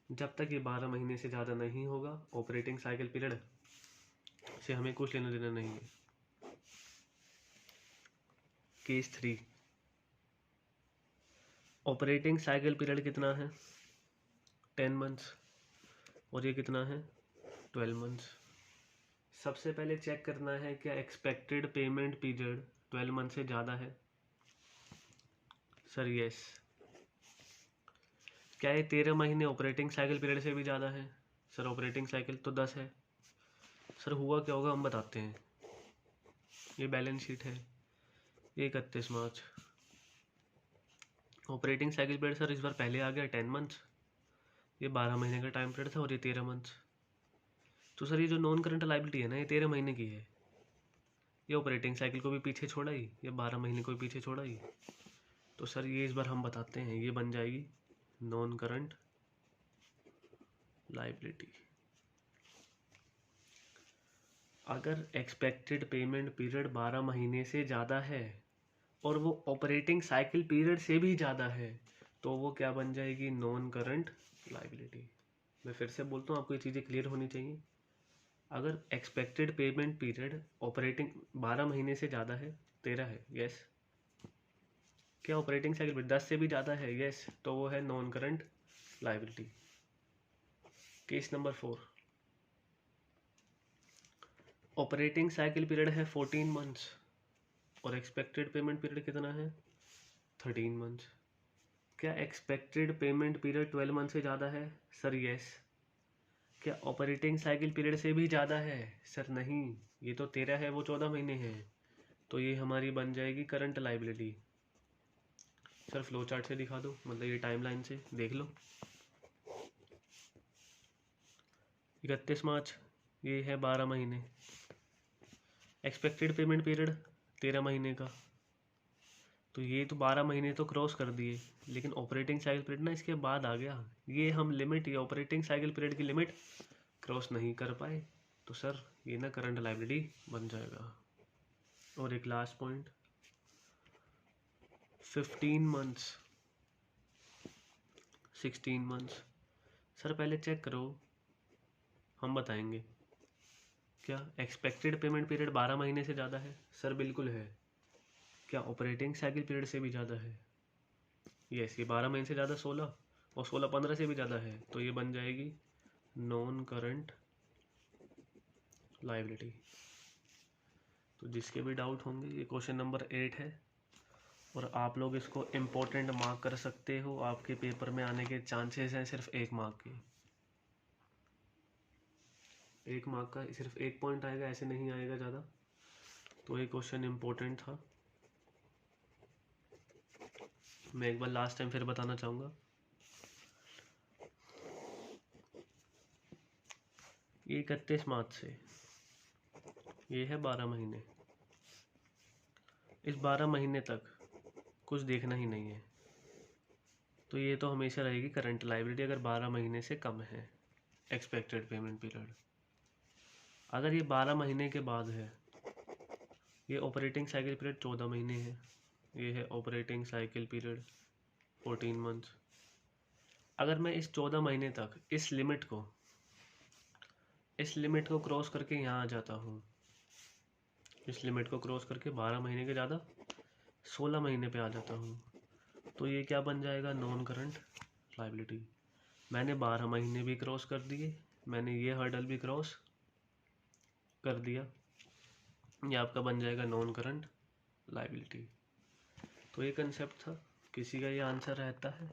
जब तक ये 12 महीने से ज़्यादा नहीं होगा, ऑपरेटिंग साइकिल पीरियड से हमें कुछ लेना देना नहीं है। केस 3, ऑपरेटिंग साइकिल पीरियड कितना है, 10 मंथ्स, और ये कितना है, 12 मंथ्स। सबसे पहले चेक करना है क्या एक्सपेक्टेड पेमेंट पीरियड 12 मंथ से ज़्यादा है। Sir yes. क्या ये 13 महीने ऑपरेटिंग साइकिल पीरियड से भी ज़्यादा है। सर ऑपरेटिंग साइकिल तो 10 है। सर हुआ क्या होगा हम बताते हैं। ये बैलेंस शीट है, ये 31 मार्च। ऑपरेटिंग साइकिल पीरियड सर इस बार पहले आ गया 10 मंथ्स, ये 12 महीने का टाइम पीरियड था और ये 13 मंथ्स। तो सर ये जो नॉन करंट लायबिलिटी है ना, ये 13 महीने की है। ये ऑपरेटिंग साइकिल को भी पीछे छोड़ा ही, ये 12 महीने को भी पीछे छोड़ा ही। तो सर ये इस बार हम बताते हैं, ये बन जाएगी नॉन करंट लायबिलिटी। अगर एक्सपेक्टेड पेमेंट पीरियड 12 महीने से ज़्यादा है और वो ऑपरेटिंग साइकिल पीरियड से भी ज़्यादा है, तो वो क्या बन जाएगी, नॉन करंट लायबिलिटी। मैं फिर से बोलता हूँ, आपको ये चीज़ें क्लियर होनी चाहिए। अगर एक्सपेक्टेड पेमेंट पीरियड ऑपरेटिंग 12 महीने से ज़्यादा है, 13 है, यस। क्या ऑपरेटिंग साइकिल पीरियड 10 से भी ज़्यादा है, यस, तो वो है non current liability. Case number 4, operating cycle period है 14 मंथ्स और एक्सपेक्टेड पेमेंट पीरियड कितना है, 13 मंथ्स। क्या एक्सपेक्टेड पेमेंट पीरियड 12 मंथ से ज़्यादा है, सर यस। क्या ऑपरेटिंग साइकिल पीरियड से भी ज़्यादा है, सर नहीं, ये तो 13 है, वो 14 महीने हैं, तो ये हमारी बन जाएगी current liability. Sir flow chart से दिखा दो, मतलब ये टाइमलाइन से देख लो। 31 मार्च, ये है 12 महीने, एक्सपेक्टेड पेमेंट पीरियड 13 महीने का, तो ये तो 12 महीने तो क्रॉस कर दिए, लेकिन ऑपरेटिंग साइकिल पीरियड ना इसके बाद आ गया। ये हम लिमिट, ये ऑपरेटिंग साइकिल पीरियड की लिमिट क्रॉस नहीं कर पाए, तो सर ये ना करंट लायबिलिटी बन जाएगा। और एक last point, 15 months, 16 months. Sir पहले चेक करो, हम बताएंगे। क्या एक्सपेक्टेड पेमेंट पीरियड 12 महीने से ज़्यादा है, सर बिल्कुल है। क्या ऑपरेटिंग साइकिल पीरियड से भी ज़्यादा है, यस, ये 12 महीने से ज़्यादा 16, और 16 15 से भी ज़्यादा है, तो ये बन जाएगी नॉन करंट लायबिलिटी। तो जिसके भी डाउट होंगे, ये क्वेश्चन नंबर 8 है, और आप लोग इसको इम्पोर्टेंट मार्क कर सकते हो। आपके पेपर में आने के चांसेस हैं सिर्फ 1 मार्क के। 1 मार्क का सिर्फ 1 पॉइंट आएगा, ऐसे नहीं आएगा ज़्यादा। तो ये क्वेश्चन इम्पोर्टेंट था। मैं एक बार लास्ट टाइम फिर बताना चाहूँगा। ये 31 मार्च से ये है 12 महीने। इस 12 महीने तक कुछ देखना ही नहीं है। तो ये तो हमेशा रहेगी करंट लायबिलिटी अगर 12 महीने से कम है एक्सपेक्टेड पेमेंट पीरियड। अगर ये 12 महीने के बाद है, ये ऑपरेटिंग साइकिल पीरियड 14 महीने है, ये है ऑपरेटिंग साइकिल पीरियड 14 मंथ्स। अगर मैं इस 14 महीने तक इस लिमिट को क्रॉस करके यहाँ आ जाता हूँ, इस लिमिट को क्रॉस करके 12 महीने के ज़्यादा 16 महीने पे आ जाता हूँ, तो ये क्या बन जाएगा, नॉन करंट लायबिलिटी। मैंने 12 महीने भी क्रॉस कर दिए, मैंने ये हर्डल भी क्रॉस कर दिया, ये आपका बन जाएगा नॉन करंट लायबिलिटी। तो ये कंसेप्ट था। किसी का ये आंसर रहता है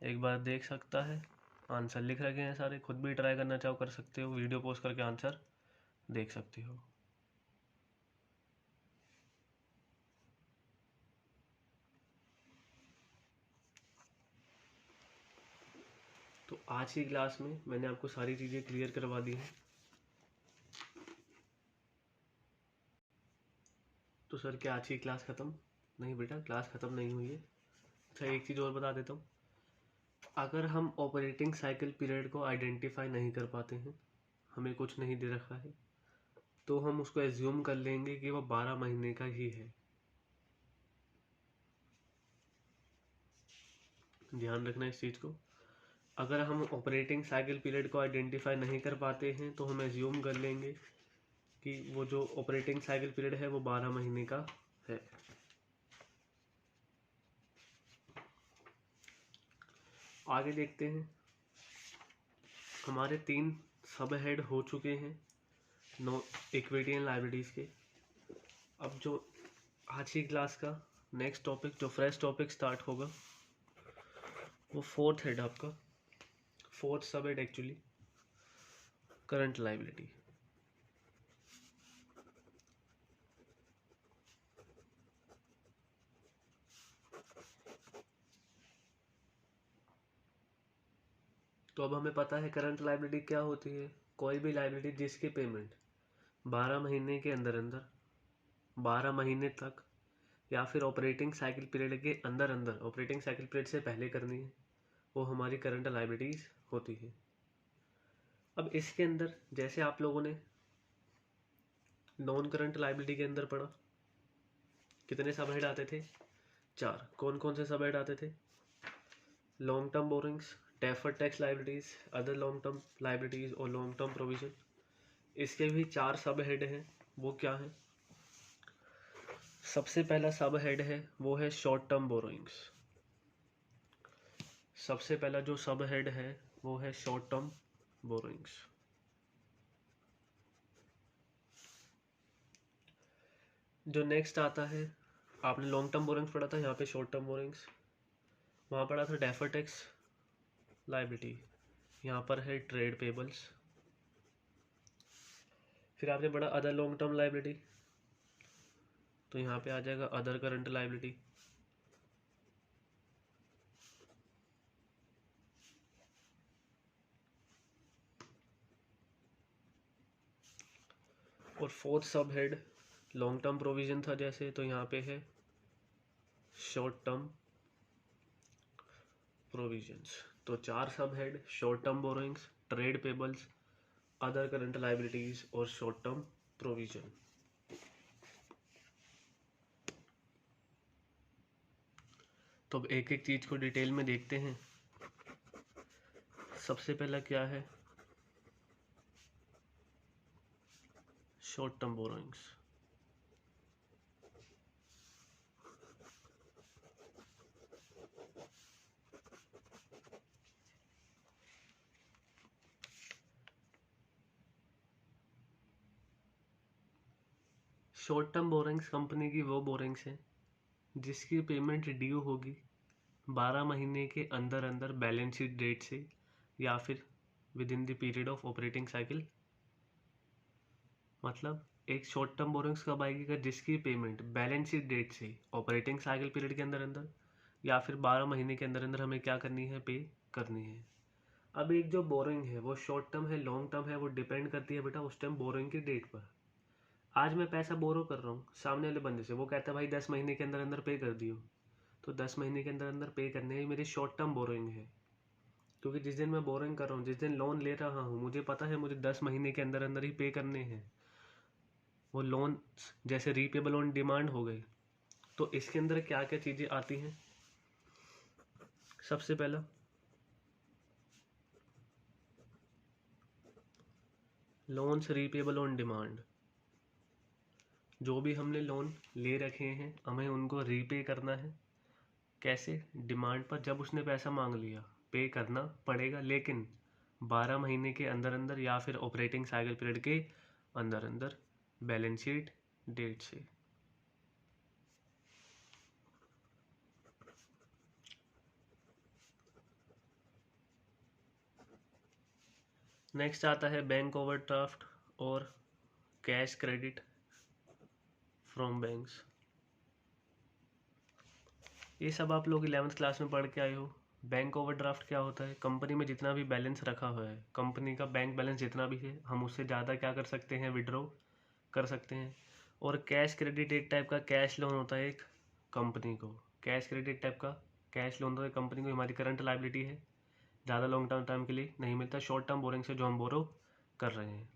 एक बार देख सकता है। आंसर लिख रखे हैं सारे, खुद भी ट्राई करना चाहो कर सकते हो, वीडियो पोस्ट करके आंसर देख सकते हो। तो आज की क्लास में मैंने आपको सारी चीज़ें क्लियर करवा दी हैं। तो सर क्या आज की क्लास ख़त्म? नहीं बेटा, क्लास ख़त्म नहीं हुई है। अच्छा, एक चीज़ और बता देता हूँ। अगर हम ऑपरेटिंग साइकिल पीरियड को आइडेंटिफाई नहीं कर पाते हैं, हमें कुछ नहीं दे रखा है, तो हम उसको एज्यूम कर लेंगे कि वो 12 महीने का ही है। ध्यान रखना इस चीज़ को। अगर हम ऑपरेटिंग साइकिल पीरियड को आइडेंटिफाई नहीं कर पाते हैं तो हम एज्यूम कर लेंगे कि वो जो ऑपरेटिंग साइकिल पीरियड है वो 12 महीने का है। आगे देखते हैं। हमारे 3 सब हेड हो चुके हैं नो इक्विटी एंड लायबिलिटीज़ के। अब जो आज की क्लास का नेक्स्ट टॉपिक, जो फ्रेश टॉपिक स्टार्ट होगा, वो 4th हेड आपका, 4th सब हेड एक्चुअली करंट लायबिलिटी। तो अब हमें पता है करंट लायबिलिटी क्या होती है। कोई भी लायबिलिटी जिसकी पेमेंट 12 महीने के अंदर 12 महीने तक या फिर ऑपरेटिंग साइकिल पीरियड के अंदर ऑपरेटिंग साइकिल पीरियड से पहले करनी है, वो हमारी करंट लायबिलिटीज होती है। अब इसके अंदर जैसे आप लोगों ने नॉन करंट लायबिलिटी के अंदर पढ़ा, कितने सब हेड आते थे? 4। कौन कौन से सब हेड आते थे? Long term borings, deferred tax liabilities, other long term liabilities और लॉन्ग टर्म प्रोविजन। इसके भी 4 सब हेड हैं। वो क्या है? सबसे पहला सब हेड है वो है शॉर्ट टर्म बोरोइंग्स। सबसे पहला जो सब हेड है वो है शॉर्ट टर्म बोरोइंग्स। जो नेक्स्ट आता है, आपने लॉन्ग टर्म बोरिंग्स पढ़ा था, यहाँ पे शॉर्ट टर्म बोरिंग्स। वहाँ पढ़ा था डेफर्ड टैक्स लायबिलिटी, यहाँ पर है ट्रेड पेबल्स। फिर आपने पढ़ा अदर लॉन्ग टर्म लायबिलिटी, तो यहाँ पे आ जाएगा अदर करंट लायबिलिटी। और 4th सब हेड लॉन्ग टर्म प्रोविजन था जैसे, तो यहाँ पे है शॉर्ट टर्म प्रोविजंस। तो 4 sub head, short term borrowings, trade payables, other current liabilities और शॉर्ट टर्म प्रोविजन। तो अब एक एक चीज को डिटेल में देखते हैं। सबसे पहला क्या है? Short term borrowings. Short term borings company की वो बोरिंग्स हैं जिसकी पेमेंट ड्यू होगी 12 महीने के अंदर अंदर बैलेंस शीट डेट से या फिर with in the period of operating cycle. मतलब एक शॉर्ट टर्म बोरोइंग्स कब आएगी अगर जिसकी पेमेंट बैलेंस शीट डेट से ऑपरेटिंग साइकिल पीरियड के अंदर अंदर या फिर 12 महीने के अंदर अंदर हमें क्या करनी है, पे करनी है। अब एक जो बोरोइंग है वो शॉर्ट टर्म है, लॉन्ग टर्म है, वो डिपेंड करती है बेटा उस टाइम बोरोइंग की डेट पर। आज मैं पैसा बोरो कर रहा हूँ सामने वाले बंदे से, वो कहता है भाई 10 महीने के अंदर अंदर पे कर दियो, तो 10 महीने के अंदर अंदर पे करने में मेरी शॉर्ट टर्म बोरोइंग है। क्योंकि जिस दिन मैं बोरोइंग कर रहा हूँ, जिस दिन लोन ले रहा हूँ, मुझे पता है मुझे 10 महीने के अंदर अंदर ही पे करने हैं। वो लोन जैसे रीपेबल ऑन डिमांड हो गए। तो इसके अंदर क्या क्या चीज़ें आती हैं? सबसे पहला लोन्स रीपेबल ऑन डिमांड। जो भी हमने लोन ले रखे हैं हमें उनको रीपे करना है। कैसे? डिमांड पर, जब उसने पैसा मांग लिया पे करना पड़ेगा, लेकिन 12 महीने के अंदर अंदर या फिर ऑपरेटिंग साइकिल पीरियड के अंदर अंदर बैलेंस शीट डेट से। नेक्स्ट आता है बैंक ओवरड्राफ्ट और कैश क्रेडिट फ्रॉम बैंक्स। ये सब आप लोग 11th क्लास में पढ़ के आए हो। बैंक ओवरड्राफ्ट क्या होता है? कंपनी में जितना भी बैलेंस रखा हुआ है, कंपनी का बैंक बैलेंस जितना भी है, हम उससे ज़्यादा क्या कर सकते हैं, विड्रॉ कर सकते हैं। और कैश क्रेडिट एक टाइप का कैश लोन होता है एक कंपनी को। कैश क्रेडिट टाइप का कैश लोन होता है कंपनी को, हमारी करंट लाइबिलिटी है, ज़्यादा लॉन्ग टर्म टाइम के लिए नहीं मिलता, शॉर्ट टर्म बोरिंग से जो हम बोरो कर रहे हैं।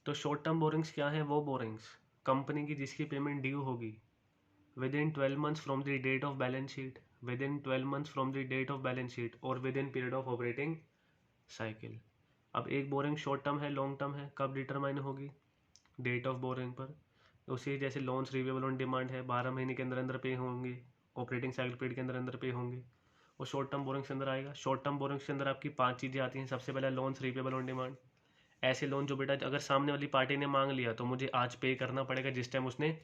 तो शॉर्ट टर्म बोरिंग्स क्या है? वो बोरिंग्स कंपनी की जिसकी पेमेंट ड्यू होगी within 12 months from the date of balance sheet, within 12 months from the date of balance sheet और within period of operating cycle। अब एक बोरिंग शॉर्ट टर्म है, लॉन्ग टर्म है, कब डिटरमाइन होगी? डेट ऑफ बोरिंग पर। उसी जैसे लोन्स रिवेबल ऑन डिमांड है, 12 महीने के अंदर अंदर पे होंगे, ऑपरेटिंग साइकिल पीरियड के अंदर अंदर पे होंगे, वो शॉर्ट टर्म बोरिंग के अंदर आएगा। शॉर्ट टर्म बोरिंग के अंदर आपकी 5 चीज़ें आती हैं। सबसे पहला लोन्स रिपेबल ऑन डिमांड। ऐसे लोन जो बेटा अगर सामने वाली पार्टी ने मांग लिया तो मुझे आज पे करना पड़ेगा जिस टाइम उसने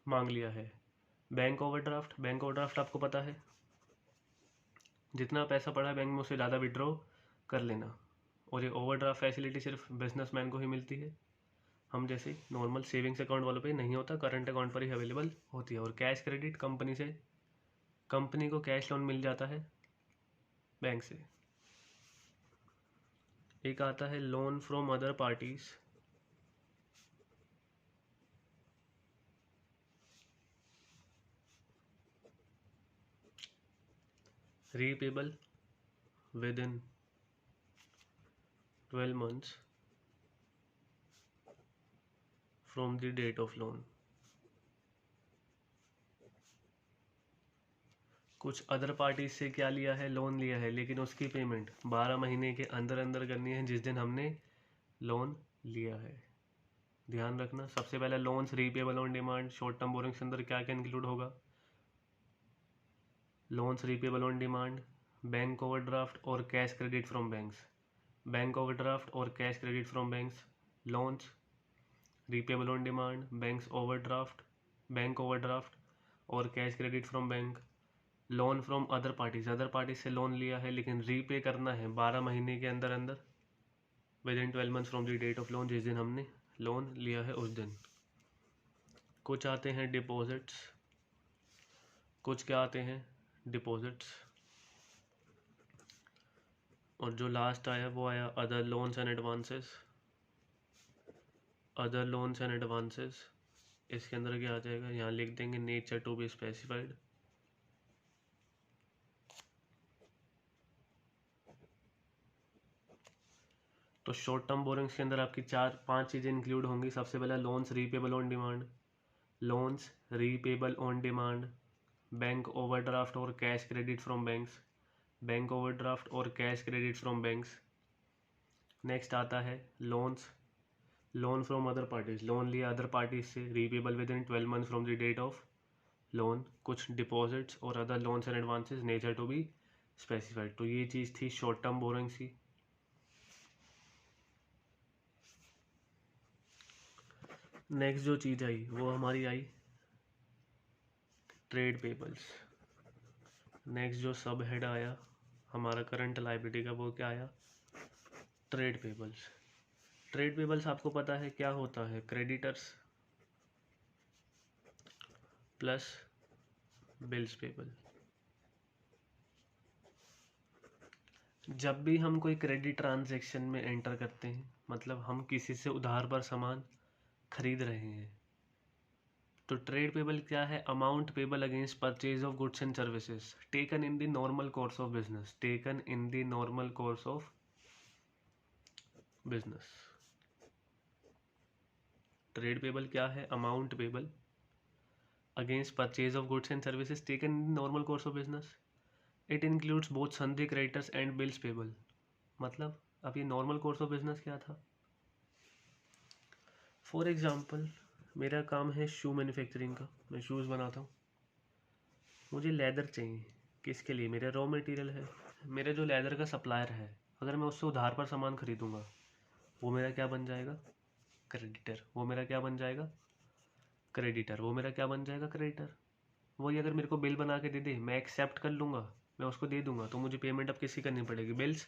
मांग लिया है। बैंक ओवरड्राफ्ट, बैंक ओवरड्राफ्ट आपको पता है जितना पैसा पड़ा है बैंक में उससे ज़्यादा विड्रॉ कर लेना। और ये ओवरड्राफ्ट फैसिलिटी सिर्फ बिजनेसमैन को ही मिलती है, हम जैसे नॉर्मल सेविंग्स अकाउंट वालों पे नहीं होता, करंट अकाउंट पर ही अवेलेबल होती है। और कैश क्रेडिट कंपनी से, कंपनी को कैश लोन मिल जाता है बैंक से। एक आता है loan from other parties. Repayable within 12 months from the date of loan. कुछ अदर पार्टी से क्या लिया है, लोन लिया है, लेकिन उसकी पेमेंट 12 महीने के अंदर अंदर करनी है जिस दिन हमने लोन लिया है। ध्यान रखना, सबसे पहले loans repayable on demand. Short term borrowings के अंदर क्या क्या इंक्लूड होगा? Loans repayable on demand, bank overdraft और cash credit from banks. Bank overdraft और cash credit from banks, loans repayable on demand, bank overdraft और cash credit from bank. Loan from other parties, other party से loan लिया है लेकिन repay करना है 12 महीने के अंदर अंदर, within 12 months from the date of loan, जिस दिन हमने लोन लिया है उस दिन। कुछ आते हैं डिपॉजिट्स, कुछ क्या आते हैं, डिपॉजिट्स। और जो लास्ट आया वो आया other loans and advances. Other loans and advances, इसके अंदर क्या आ जाएगा, यहाँ लिख देंगे नेचर टू बी स्पेसिफाइड। तो शॉर्ट टर्म बोरिंग्स के अंदर आपकी 4-5 चीज़ें इंक्लूड होंगी। सबसे पहला loans repayable on demand, loans repayable on demand, bank overdraft और cash credit from banks, bank overdraft और cash credit from banks. Next आता है loans, loan from other parties, loan लिया अदर पार्टीज से, repayable within 12 months from the date of loan. कुछ deposits और other loans and advances, nature to be specified. तो ये चीज़ थी शॉर्ट टर्म बोरिंग्स की। नेक्स्ट जो चीज़ आई वो हमारी आई ट्रेड पेबल्स। नेक्स्ट जो सब हेड आया हमारा करंट लायबिलिटी का, वो क्या आया? Trade payables. ट्रेड पेबल्स आपको पता है क्या होता है? Creditors plus bills payable. जब भी हम कोई क्रेडिट ट्रांजैक्शन में एंटर करते हैं, मतलब हम किसी से उधार पर सामान खरीद रहे हैं, तो ट्रेड पेबल क्या है? Amount payable against purchase of goods and services taken in the normal course of business. Taken in the normal course of business. Trade payable क्या है? Amount payable against purchase of goods and services taken in normal course of business. It includes both sundry creditors and bills payable. मतलब अब ये normal course of business क्या था? For example, मेरा काम है शू मैन्युफैक्चरिंग का, मैं शूज़ बनाता हूँ। मुझे लेदर चाहिए, किसके लिए? मेरा रॉ मटेरियल है। मेरे जो लेदर का सप्लायर है, अगर मैं उससे उधार पर सामान खरीदूंगा, वो मेरा क्या बन जाएगा? क्रेडिटर। वो मेरा क्या बन जाएगा? क्रेडिटर। वो मेरा क्या बन जाएगा? क्रेडिटर। वही अगर मेरे को बिल बना के दे दे, मैं एक्सेप्ट कर लूँगा, मैं उसको दे दूंगा, तो मुझे पेमेंट अब किसकी करनी पड़ेगी? बिल्स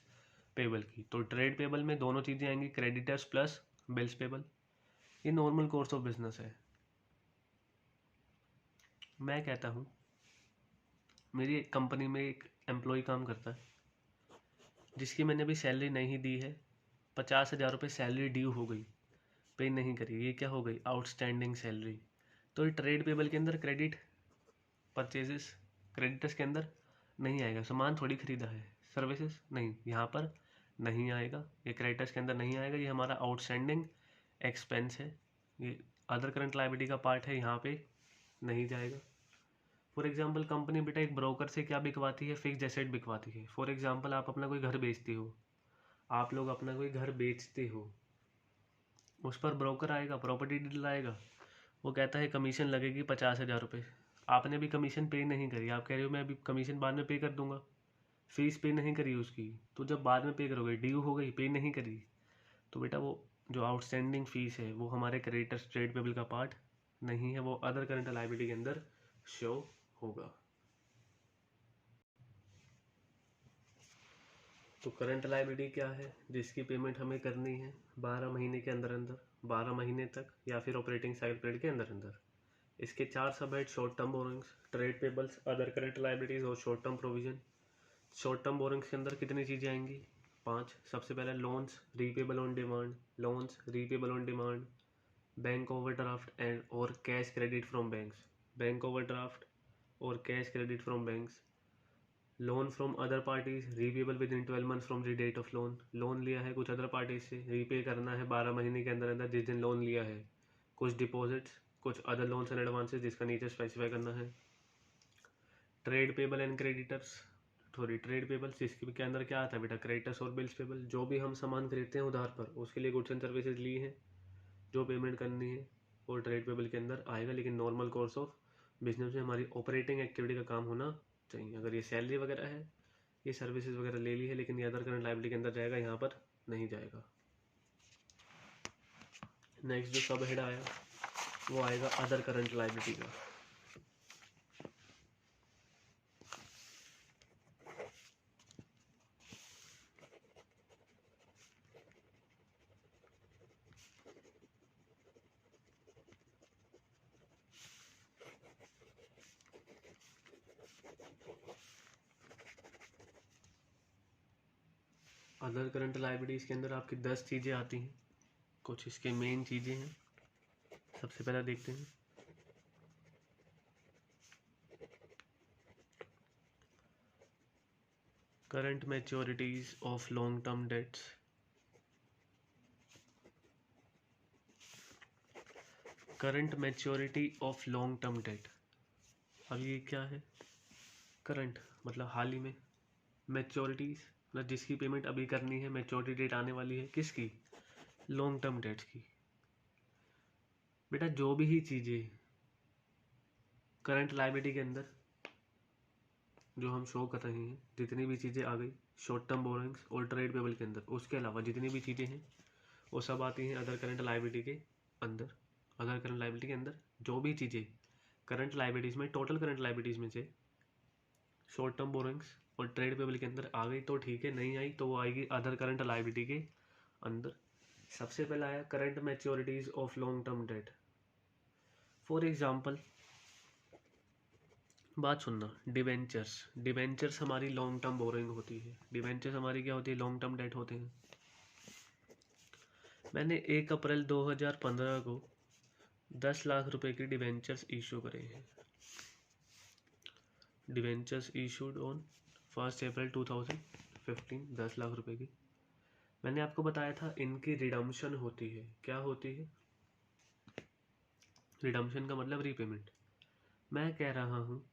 पेबल की। तो ट्रेड पेबल में दोनों चीज़ें आएंगी, क्रेडिटर्स प्लस बिल्स पेबल। ये नॉर्मल कोर्स ऑफ बिजनेस है। मैं कहता हूँ, मेरी कंपनी में एक एम्प्लॉय काम करता है जिसकी मैंने अभी सैलरी नहीं दी है। 50,000 रुपये सैलरी ड्यू हो गई, पे नहीं करी, ये क्या हो गई? Outstanding salary. तो ये ट्रेड पेबल के अंदर क्रेडिट परचेजेस, क्रेडिटर्स के अंदर नहीं आएगा। सामान थोड़ी खरीदा है, सर्विसेज नहीं, यहाँ पर नहीं आएगा, ये क्रेडिटर्स के अंदर नहीं आएगा। ये हमारा आउटस्टैंडिंग एक्सपेंस है, ये अदर करंट लायबिलिटी का पार्ट है, यहाँ पे नहीं जाएगा। फॉर एग्जाम्पल, कंपनी बेटा एक ब्रोकर से क्या बिकवाती है? फिक्स्ड एसेट बिकवाती है। फॉर एग्जाम्पल, आप अपना कोई घर बेचते हो, आप लोग अपना कोई घर बेचते हो, उस पर ब्रोकर आएगा, प्रॉपर्टी डीलर आएगा, वो कहता है कमीशन लगेगी 50,000 रुपये। आपने भी कमीशन पे नहीं करी, आप कह रहे हो मैं अभी कमीशन बाद में पे कर दूंगा, फीस पे नहीं करी उसकी। तो जब बाद में पे करोगे, ड्यू हो गई, पे नहीं करी, तो बेटा वो जो आउटस्टैंडिंग फीस है वो हमारे क्रेडिटर्स ट्रेड पेबल का पार्ट नहीं है, वो अदर करंट लायबिलिटी के अंदर शो होगा। तो करंट लायबिलिटी क्या है? जिसकी पेमेंट हमें करनी है 12 महीने के अंदर अंदर, 12 महीने तक, या फिर ऑपरेटिंग साइकिल पीरियड के अंदर अंदर। इसके 4 sub head: short term borrowings, trade payables, other current liabilities और short term provision. Short term borrowings के अंदर कितनी चीज़ें आएंगी? 5। सबसे पहले loans repayable on demand, loans repayable on demand, bank overdraft and और cash credit from banks, bank overdraft और cash credit from banks. Loan from other parties repayable within 12 month from the date of loan. Loan लिया है कुछ other parties से, repay करना है 12 महीने के अंदर अंदर जिस दिन लोन लिया है। कुछ डिपॉजिट्स, कुछ अदर लोन्स एंड एडवांसेस जिसका नीचे स्पेसिफाई करना है। Trade payable and creditors, sorry trade payables, जिसके के अंदर क्या आता है बेटा? क्रेडिटर्स और बिल्स पेबल। जो भी हम सामान खरीदते हैं उधार पर, उसके लिए गुड्स एंड सर्विसेज ली हैं, जो पेमेंट करनी है वो ट्रेड पेबल के अंदर आएगा। लेकिन नॉर्मल कोर्स ऑफ बिजनेस में हमारी ऑपरेटिंग एक्टिविटी का काम होना चाहिए। अगर ये सैलरी वगैरह है, ये सर्विसेज वगैरह ले ली है, लेकिन ये अदर करंट लायबिलिटी के अंदर जाएगा, यहाँ पर नहीं जाएगा। नेक्स्ट जो सब हेड आया वो आएगा अदर करंट लायबिलिटी का। अदर करंट लायबिलिटीज के अंदर आपकी 10 चीज़ें आती हैं, कुछ इसके मेन चीज़ें हैं। सबसे पहले देखते हैं current maturities of long term debts. Current maturity of long term date, अब ये क्या है? करंट मतलब हाल ही में, मैच्योरिटीज मतलब जिसकी पेमेंट अभी करनी है, मैच्योरिटी डेट आने वाली है किसकी? लॉन्ग टर्म डेट्स की। बेटा जो भी ही चीज़ें करंट लायबिलिटी के अंदर जो हम शो कर रहे हैं, जितनी भी चीज़ें आ गई शॉर्ट टर्म बोरिंग्स और ट्रेड पेबल के अंदर, उसके अलावा जितनी भी चीज़ें हैं वो सब आती हैं अदर करंट लायबिलिटी के अंदर। अदर करंट लायबिलिटी के अंदर जो भी चीज़ें करंट लाइबिलिटीज़ में, टोटल करंट लाइबिलिटीज़ में से शॉर्ट टर्म बोरोइंग्स और ट्रेड पेबल के अंदर आ गई तो ठीक है, नहीं आई तो वो आएगी अदर करंट लाइबिलिटी के अंदर। सबसे पहला आया current maturities of long term date. For example बात सुनना, डिवेंचर्स, डिवेंचर्स हमारी लॉन्ग टर्म बोरोइंग होती है। डिवेंचर्स हमारी क्या होती है? लॉन्ग टर्म डेट होते हैं। मैंने 1 अप्रैल 2015 को 10 लाख रुपए के डिवेंचर्स इशू करे हैं। डिवेंचर्स इशूड ऑन 1 अप्रैल 2015, 10 लाख रुपए की। मैंने आपको बताया था इनकी रिडम्पशन होती है। क्या होती है? रिडम्पशन का मतलब रीपेमेंट। मैं कह रहा हूँ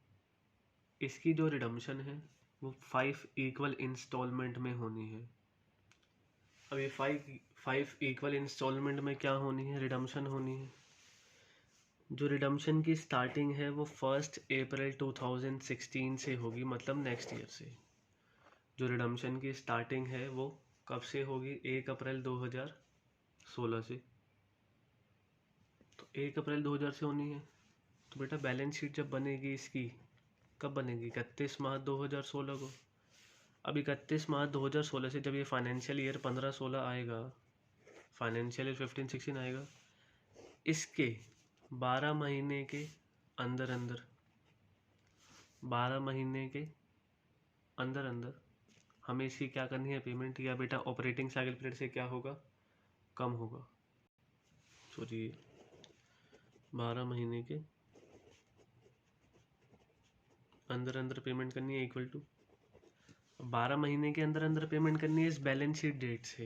इसकी जो रिडम्पशन है वो 5 इक्वल इंस्टॉलमेंट में होनी है। अब ये 5 इक्वल इंस्टॉलमेंट में क्या होनी है? रिडम्पशन होनी है। जो रिडम्पशन की स्टार्टिंग है वो 1 अप्रैल 2016 से होगी, मतलब नेक्स्ट ईयर से। जो रिडम्पशन की स्टार्टिंग है वो कब से होगी? 1 अप्रैल 2016 से। तो 1 अप्रैल 2000 से होनी है। तो बेटा बैलेंस शीट जब बनेगी इसकी, कब बनेगी? 31 मार्च 2016 को। अब 31 मार्च 2016 से जब ये फाइनेंशियल ईयर 15-16 आएगा, फाइनेंशियल ईयर 15-16 आएगा, इसके 12 महीने के अंदर अंदर, 12 महीने के अंदर अंदर हमें इसकी क्या करनी है? पेमेंट। या बेटा ऑपरेटिंग साइकिल पीरियड से क्या होगा? कम होगा। सॉरी, 12 महीने के अंदर अंदर पेमेंट करनी है, इक्वल टू 12 महीने के अंदर अंदर पेमेंट करनी है इस बैलेंस शीट डेट से।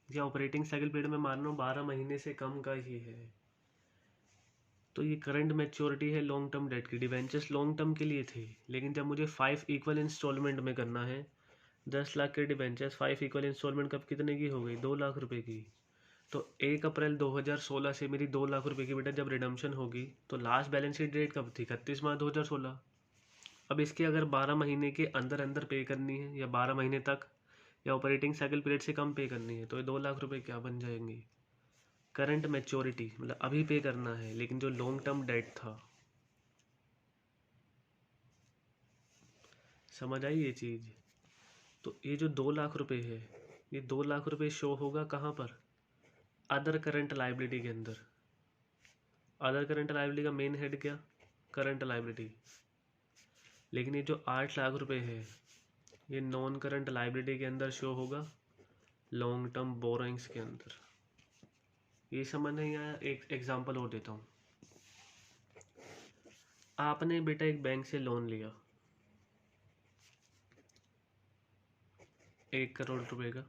या ऑपरेटिंग साइकिल पीरियड में मान लो 12 महीने से कम का ही है। तो ये करंट मैच्योरिटी है लॉन्ग टर्म डेट की। डिवेंचर्स लॉन्ग टर्म के लिए थे, लेकिन जब मुझे 5 इक्वल इंस्टॉलमेंट में करना है, 10 लाख के डिवेंचर्स 5 इक्वल इंस्टॉलमेंट कब कितने की हो गई? 2 लाख रुपए की। तो 1 अप्रैल 2016 से मेरी 2 लाख रुपए की बेटा जब रिडम्पशन होगी, तो लास्ट बैलेंस शीट डेट कब थी? 31 मार्च 2016। अब इसके अगर 12 महीने के अंदर अंदर पे करनी है, या 12 महीने तक, या ऑपरेटिंग साइकिल पीरियड से कम पे करनी है, तो ये 2 लाख रुपए क्या बन जाएंगे? करंट मैच्योरिटी, मतलब अभी पे करना है, लेकिन जो लॉन्ग टर्म डेट था। समझ आई ये चीज़? तो ये जो 2 लाख रुपए है, ये 2 लाख रुपए शो होगा कहाँ पर? अदर करंट लाइबिलिटी के अंदर। अदर करंट लाइबिलिटी का मेन हेड क्या? Current liability. लेकिन ये जो 8 लाख रुपए है, ये नॉन करंट लाइबिलिटी के अंदर शो होगा, लॉन्ग टर्म बोरोइंग्स के अंदर। ये समझ नहीं आया? एक एग्जांपल और देता हूँ। आपने बेटा एक बैंक से लोन लिया 1 करोड़ रुपए का।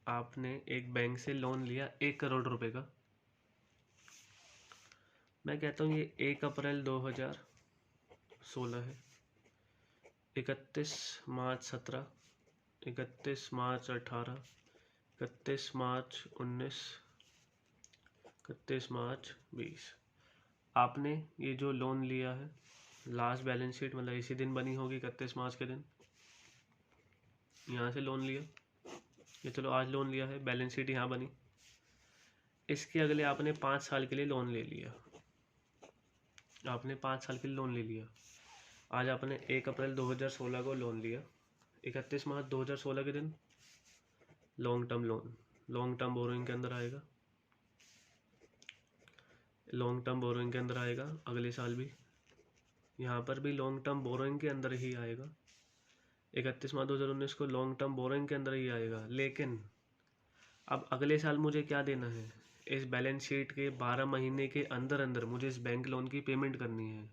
आपने एक बैंक से लोन लिया 1 करोड़ रुपए का। मैं कहता हूँ ये 1 अप्रैल 2016 है, 31 मार्च 17, 31 मार्च 18, 31 मार्च 19, 31 मार्च 20। आपने ये जो लोन लिया है, लास्ट बैलेंस शीट मतलब इसी दिन बनी होगी, 31 मार्च के दिन यहाँ से लोन लिया। ये चलो आज लोन लिया है, बैलेंस शीट यहाँ बनी। इसके अगले आपने 5 साल के लिए लोन ले लिया। आपने 5 साल के लिए लोन ले लिया। आज आपने 1 अप्रैल 2016 को लोन लिया, 31 मार्च 2016 के दिन long term loan, long term borrowing के अंदर आएगा। लॉन्ग टर्म बोरोइंग के अंदर आएगा अगले साल भी, यहाँ पर भी लॉन्ग टर्म बोरोइंग के अंदर ही आएगा। 31 मार्च 2019 को लॉन्ग टर्म बोरोइंग के अंदर ही आएगा। लेकिन अब अगले साल मुझे क्या देना है? इस बैलेंस शीट के 12 महीने के अंदर अंदर मुझे इस बैंक लोन की पेमेंट करनी है।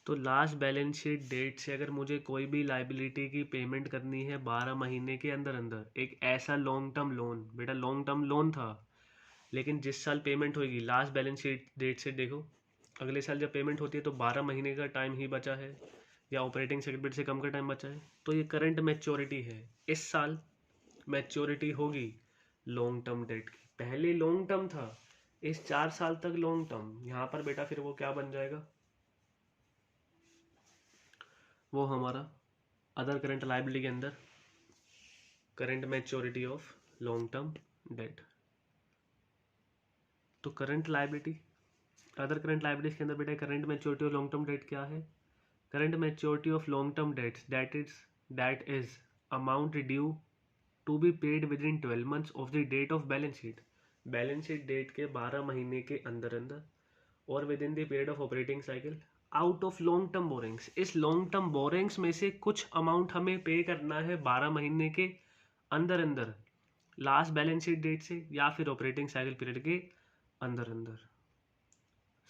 तो लास्ट बैलेंस शीट डेट से अगर मुझे कोई भी लाइबिलिटी की पेमेंट करनी है 12 महीने के अंदर अंदर, एक ऐसा लॉन्ग टर्म लोन, बेटा लॉन्ग टर्म लोन था, लेकिन जिस साल पेमेंट होगी लास्ट बैलेंस शीट डेट से देखो, अगले साल जब पेमेंट होती है तो 12 महीने का टाइम ही बचा है, या ऑपरेटिंग साइकिल पीरियड से कम का टाइम बचा है। तो ये करंट मैच्योरिटी है। इस साल मैच्योरिटी होगी लॉन्ग टर्म डेट की। पहले लॉन्ग टर्म था, इस 4 साल तक लॉन्ग टर्म। यहाँ पर बेटा फिर वो क्या बन जाएगा? वो हमारा अदर करंट लाइबिलिटी के अंदर current maturity of long term debt. तो current liability other current liabilities के अंदर बेटा current maturity of long term debt क्या है? Current maturity of long term debts that is amount due to be paid within 12 months of the date of balance sheet. Balance sheet date के 12 महीने के अंदर अंदर और within the period of operating cycle out of long term borings. इस long term borrowings में से कुछ अमाउंट हमें पे करना है 12 महीने के अंदर अंदर, लास्ट बैलेंस शीट डेट से या फिर ऑपरेटिंग साइकिल पीरियड के अंदर अंदर।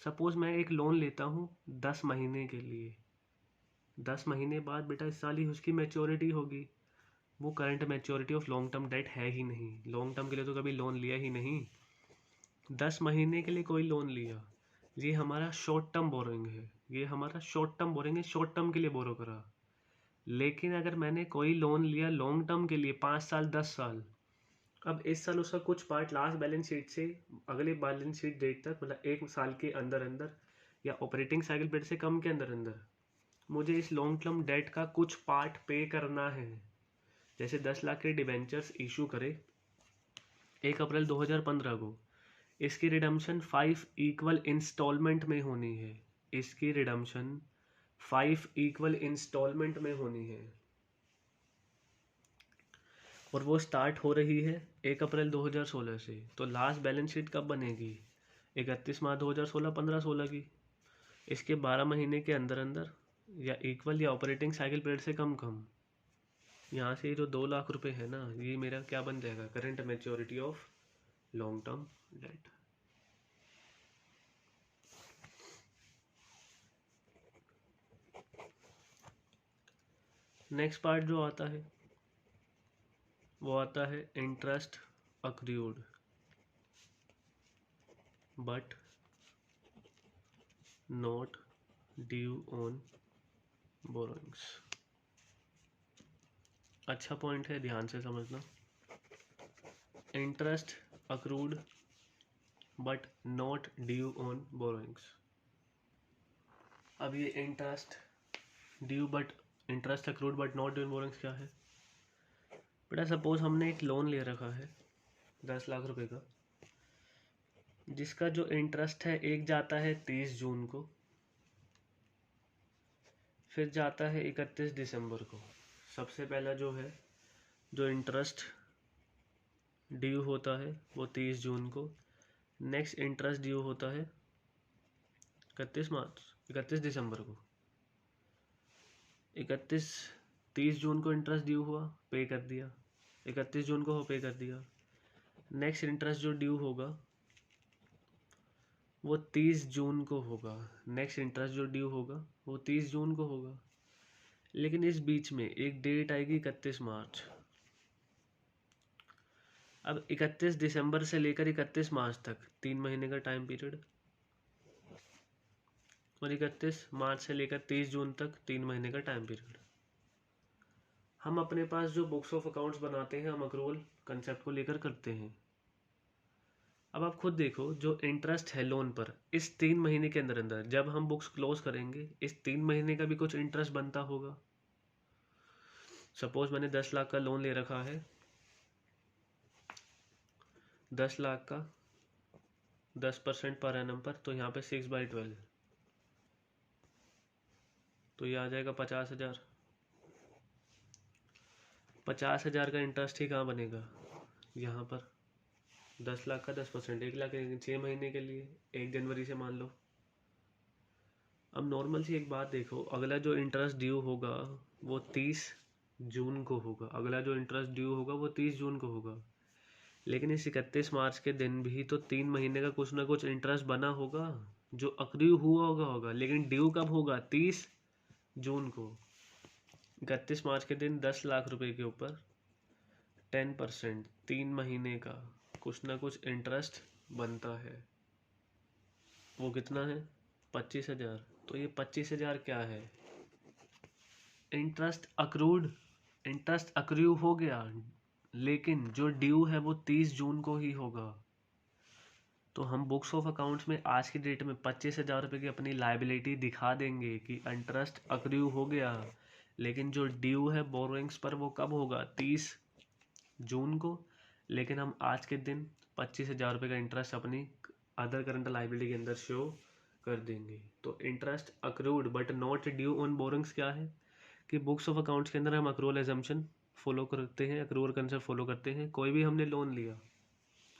सपोज मैं एक लोन लेता हूँ 10 महीने के लिए, 10 महीने बाद बेटा इस साल ही उसकी मैच्योरिटी होगी। वो current maturity of long term date है ही नहीं, लॉन्ग टर्म के लिए तो कभी लोन लिया ही नहीं। 10 महीने के लिए कोई लोन लिया, ये हमारा शॉर्ट टर्म बोरोइंग है, ये हमारा शॉर्ट टर्म बोरोइंग है, शॉर्ट टर्म के लिए बोरो करा। लेकिन अगर मैंने कोई लोन लिया लॉन्ग टर्म के लिए 5 साल 10 साल, अब इस साल उसका कुछ पार्ट लास्ट बैलेंस शीट से अगले बैलेंस शीट डेट तक, मतलब 1 साल के अंदर अंदर या ऑपरेटिंग साइकिल पीरियड से कम के अंदर अंदर मुझे इस लॉन्ग टर्म डेट का कुछ पार्ट पे करना है। जैसे 10 लाख के डिबेंचर्स इशू करे 1 अप्रैल 2015 को, इसकी रिडम्पशन 5 इक्वल इंस्टॉलमेंट में होनी है, इसकी रिडम्पशन 5 इक्वल इंस्टॉलमेंट में होनी है और वो स्टार्ट हो रही है 1 अप्रैल 2016 से। तो लास्ट बैलेंस शीट कब बनेगी? 31 मार्च 2016, 15-16 की। इसके 12 महीने के अंदर अंदर या इक्वल या ऑपरेटिंग साइकिल पीरियड से कम कम। यहाँ से जो 2 लाख रुपए है ना, ये मेरा क्या बन जाएगा? Current maturity of long term date. Next part जो आता है वो आता है interest accrued but not due on borrowings. अच्छा पॉइंट है, ध्यान से समझना। Interest accrued but not due on borrowings. अब ये interest due but interest accrued but not due on borrowings क्या है? बेटा सपोज हमने एक लोन ले रखा है 10 लाख रुपए का, जिसका जो इंटरेस्ट है एक जाता है 30 जून को, फिर जाता है 31 दिसंबर को। सबसे पहला जो है जो इंटरेस्ट ड्यू होता है वो 30 जून को, नेक्स्ट इंटरेस्ट ड्यू होता है 31 दिसंबर को। 30 जून को इंटरेस्ट ड्यू हुआ, पे कर दिया, 31 जून को हो पे कर दिया। नेक्स्ट इंटरेस्ट जो ड्यू होगा वो 30 जून को होगा, नेक्स्ट इंटरेस्ट जो ड्यू होगा वो 30 जून को होगा। लेकिन इस बीच में एक डेट आएगी 31 मार्च। अब 31 दिसंबर से लेकर 31 मार्च तक 3 महीने का टाइम पीरियड, और 31 मार्च से लेकर 30 जून तक 3 महीने का टाइम पीरियड। हम अपने पास जो बुक्स ऑफ अकाउंट्स बनाते हैं हम अक्रूवल कंसेप्ट को लेकर करते हैं। अब आप खुद देखो, जो इंटरेस्ट है लोन पर इस 3 महीने के अंदर अंदर जब हम बुक्स क्लोज करेंगे इस 3 महीने का भी कुछ इंटरेस्ट बनता होगा। सपोज मैंने 10 लाख का लोन ले रखा है, 10 लाख का 10% पर एनम पर, तो यहाँ पे 6/12, तो ये आ जाएगा 50,000। 50,000 का इंटरेस्ट ही कहाँ बनेगा? यहाँ पर 10 लाख का 10%, 1 लाख 6 महीने के लिए 1 जनवरी से मान लो। अब नॉर्मल सी एक बात देखो, अगला जो इंटरेस्ट ड्यू होगा वो 30 जून को होगा, अगला जो इंटरेस्ट ड्यू होगा वो 30 जून को होगा। लेकिन इस 31 मार्च के दिन भी तो 3 महीने का कुछ ना कुछ इंटरेस्ट बना होगा जो अक्रू हुआ होगा। लेकिन ड्यू कब होगा? 30 जून को। 31 मार्च के दिन 10 लाख रुपए के ऊपर 10% 3 महीने का कुछ ना कुछ इंटरेस्ट बनता है। वो कितना है? 25,000। तो ये 25,000 क्या है? इंटरेस्ट अक्रूड, इंटरेस्ट अक्रू हो गया, लेकिन जो ड्यू है वो 30 जून को ही होगा। तो हम बुक्स ऑफ अकाउंट्स में आज की डेट में 25,000 रुपये की अपनी लाइबिलिटी दिखा देंगे कि इंटरेस्ट अक्रू हो गया, लेकिन जो ड्यू है बोरोइंग्स पर वो कब होगा? 30 जून को। लेकिन हम आज के दिन 25,000 रुपये का इंटरेस्ट अपनी अदर करंट लाइबिलिटी के अंदर शो कर देंगे। तो interest accrued but not due on borings क्या है कि बुक्स ऑफ अकाउंट्स के अंदर हम अक्रूवल एजम्पशन फॉलो करते हैं, अक्रूवल कंसेप्ट फॉलो करते हैं। कोई भी हमने लोन लिया,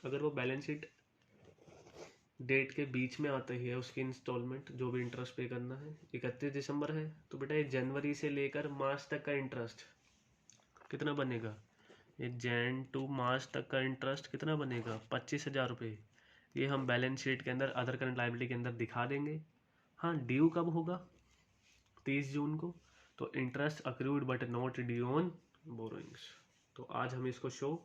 अगर वो बैलेंस शीट डेट के बीच में आता ही है उसकी इंस्टॉलमेंट, जो भी इंटरेस्ट पे करना है 31 दिसंबर है, तो बेटा ये जनवरी से लेकर मार्च तक का इंटरेस्ट कितना बनेगा, ये जैन टू मार्च तक का इंटरेस्ट कितना बनेगा, 25,000 रुपये। ये हम बैलेंस शीट के अंदर अदर करंट लायबिलिटी के अंदर दिखा देंगे। हाँ, ड्यू कब होगा, 30 जून को। तो interest accrued but not due on borrowings, तो आज हम इसको शो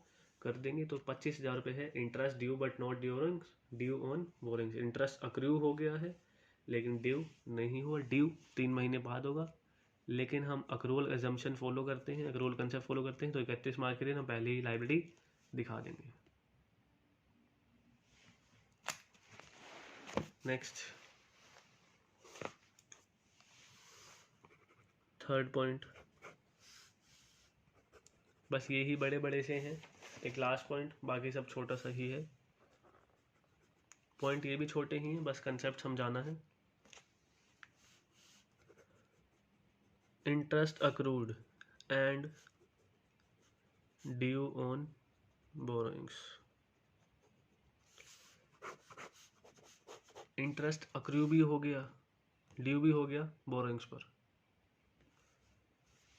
कर देंगे। तो 25,000 रुपये है interest due but not due on borings. Interest accrue हो गया है लेकिन ड्यू नहीं हुआ, ड्यू 3 महीने बाद होगा, लेकिन हम अक्रूवल एजम्पशन फॉलो करते हैं, अक्रूवल कंसेप्ट फॉलो करते हैं, तो 31 मार्च के दिन हम पहले ही लायबिलिटी दिखा देंगे। नेक्स्ट, थर्ड पॉइंट, बस ये ही बड़े बड़े से हैं, एक लास्ट पॉइंट, बाकी सब छोटा सा ही है। पॉइंट ये भी छोटे ही हैं, बस कंसेप्ट समझाना है। Interest accrued and due on borrowings. Interest accrue भी हो गया, ड्यू भी हो गया बोरोइंग्स पर।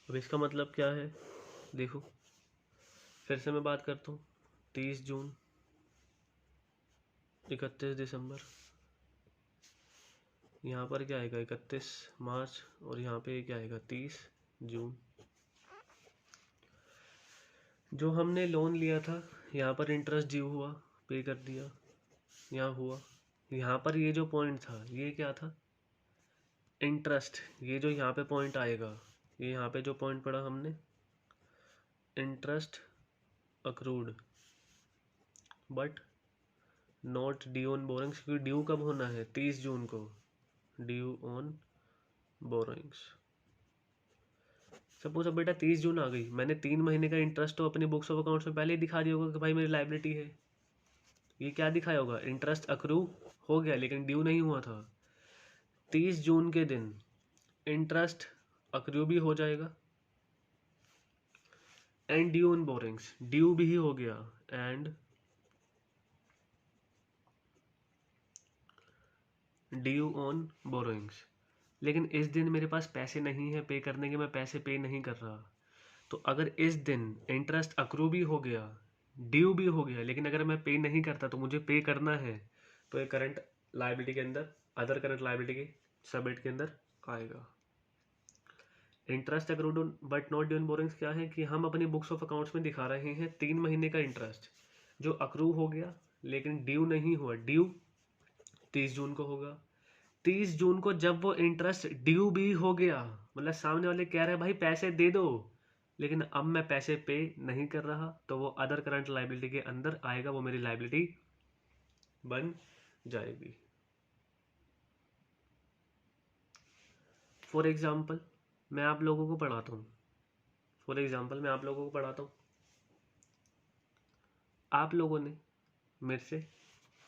अब इसका मतलब क्या है, देखो फिर से मैं बात करता हूँ। 30 जून, 31 दिसंबर, यहाँ पर क्या आएगा 31 मार्च, और यहाँ पे क्या आएगा 30 जून। जो हमने लोन लिया था यहाँ पर इंटरेस्ट ड्यू हुआ, पे कर दिया, यहाँ हुआ। यहाँ पर ये जो पॉइंट था ये क्या था, इंटरेस्ट। ये जो यहाँ पे पॉइंट आएगा, ये यहाँ पे जो पॉइंट पढ़ा हमने, interest accrued but not due on borrowings, क्योंकि ड्यू कब होना है 30 जून को, ड्यू ऑन बोरोइंग्स। सपोज अब बेटा 30 जून आ गई, मैंने 3 महीने का इंटरेस्ट तो अपने बुक्स ऑफ अकाउंट्स में पहले ही दिखा दिया होगा कि भाई मेरी लायबिलिटी है। ये क्या दिखाया होगा, इंटरेस्ट अक्रू हो गया लेकिन ड्यू नहीं हुआ था। 30 जून के दिन इंटरेस्ट अक्रू भी हो जाएगा and due on borings, due भी हो गया एंड ड्यू ऑन बोरोइंग्स। लेकिन इस दिन मेरे पास पैसे नहीं है पे करने के, मैं पैसे पे नहीं कर रहा। तो अगर इस दिन इंटरेस्ट अक्रू भी हो गया, ड्यू भी हो गया, लेकिन अगर मैं पे नहीं करता तो मुझे पे करना है, तो ये करंट लायबिलिटी के अंदर, अदर करंट लायबिलिटी के सबहेड के अंदर आएगा। Interest accrued but not due on borings क्या है कि हम अपनी बुक्स ऑफ अकाउंट्स में दिखा रहे हैं 3 महीने का इंटरेस्ट जो अक्रू हो गया लेकिन ड्यू नहीं हुआ, ड्यू 30 जून को होगा। 30 जून को जब वो इंटरेस्ट ड्यू भी हो गया, मतलब सामने वाले कह रहे हैं भाई पैसे दे दो, लेकिन अब मैं पैसे पे नहीं कर रहा, तो वो अदर करंट लायबिलिटी के अंदर आएगा, वो मेरी लायबिलिटी बन जाएगी। फॉर एग्जाम्पल मैं आप लोगों को पढ़ाता हूँ, आप लोगों ने मेरे से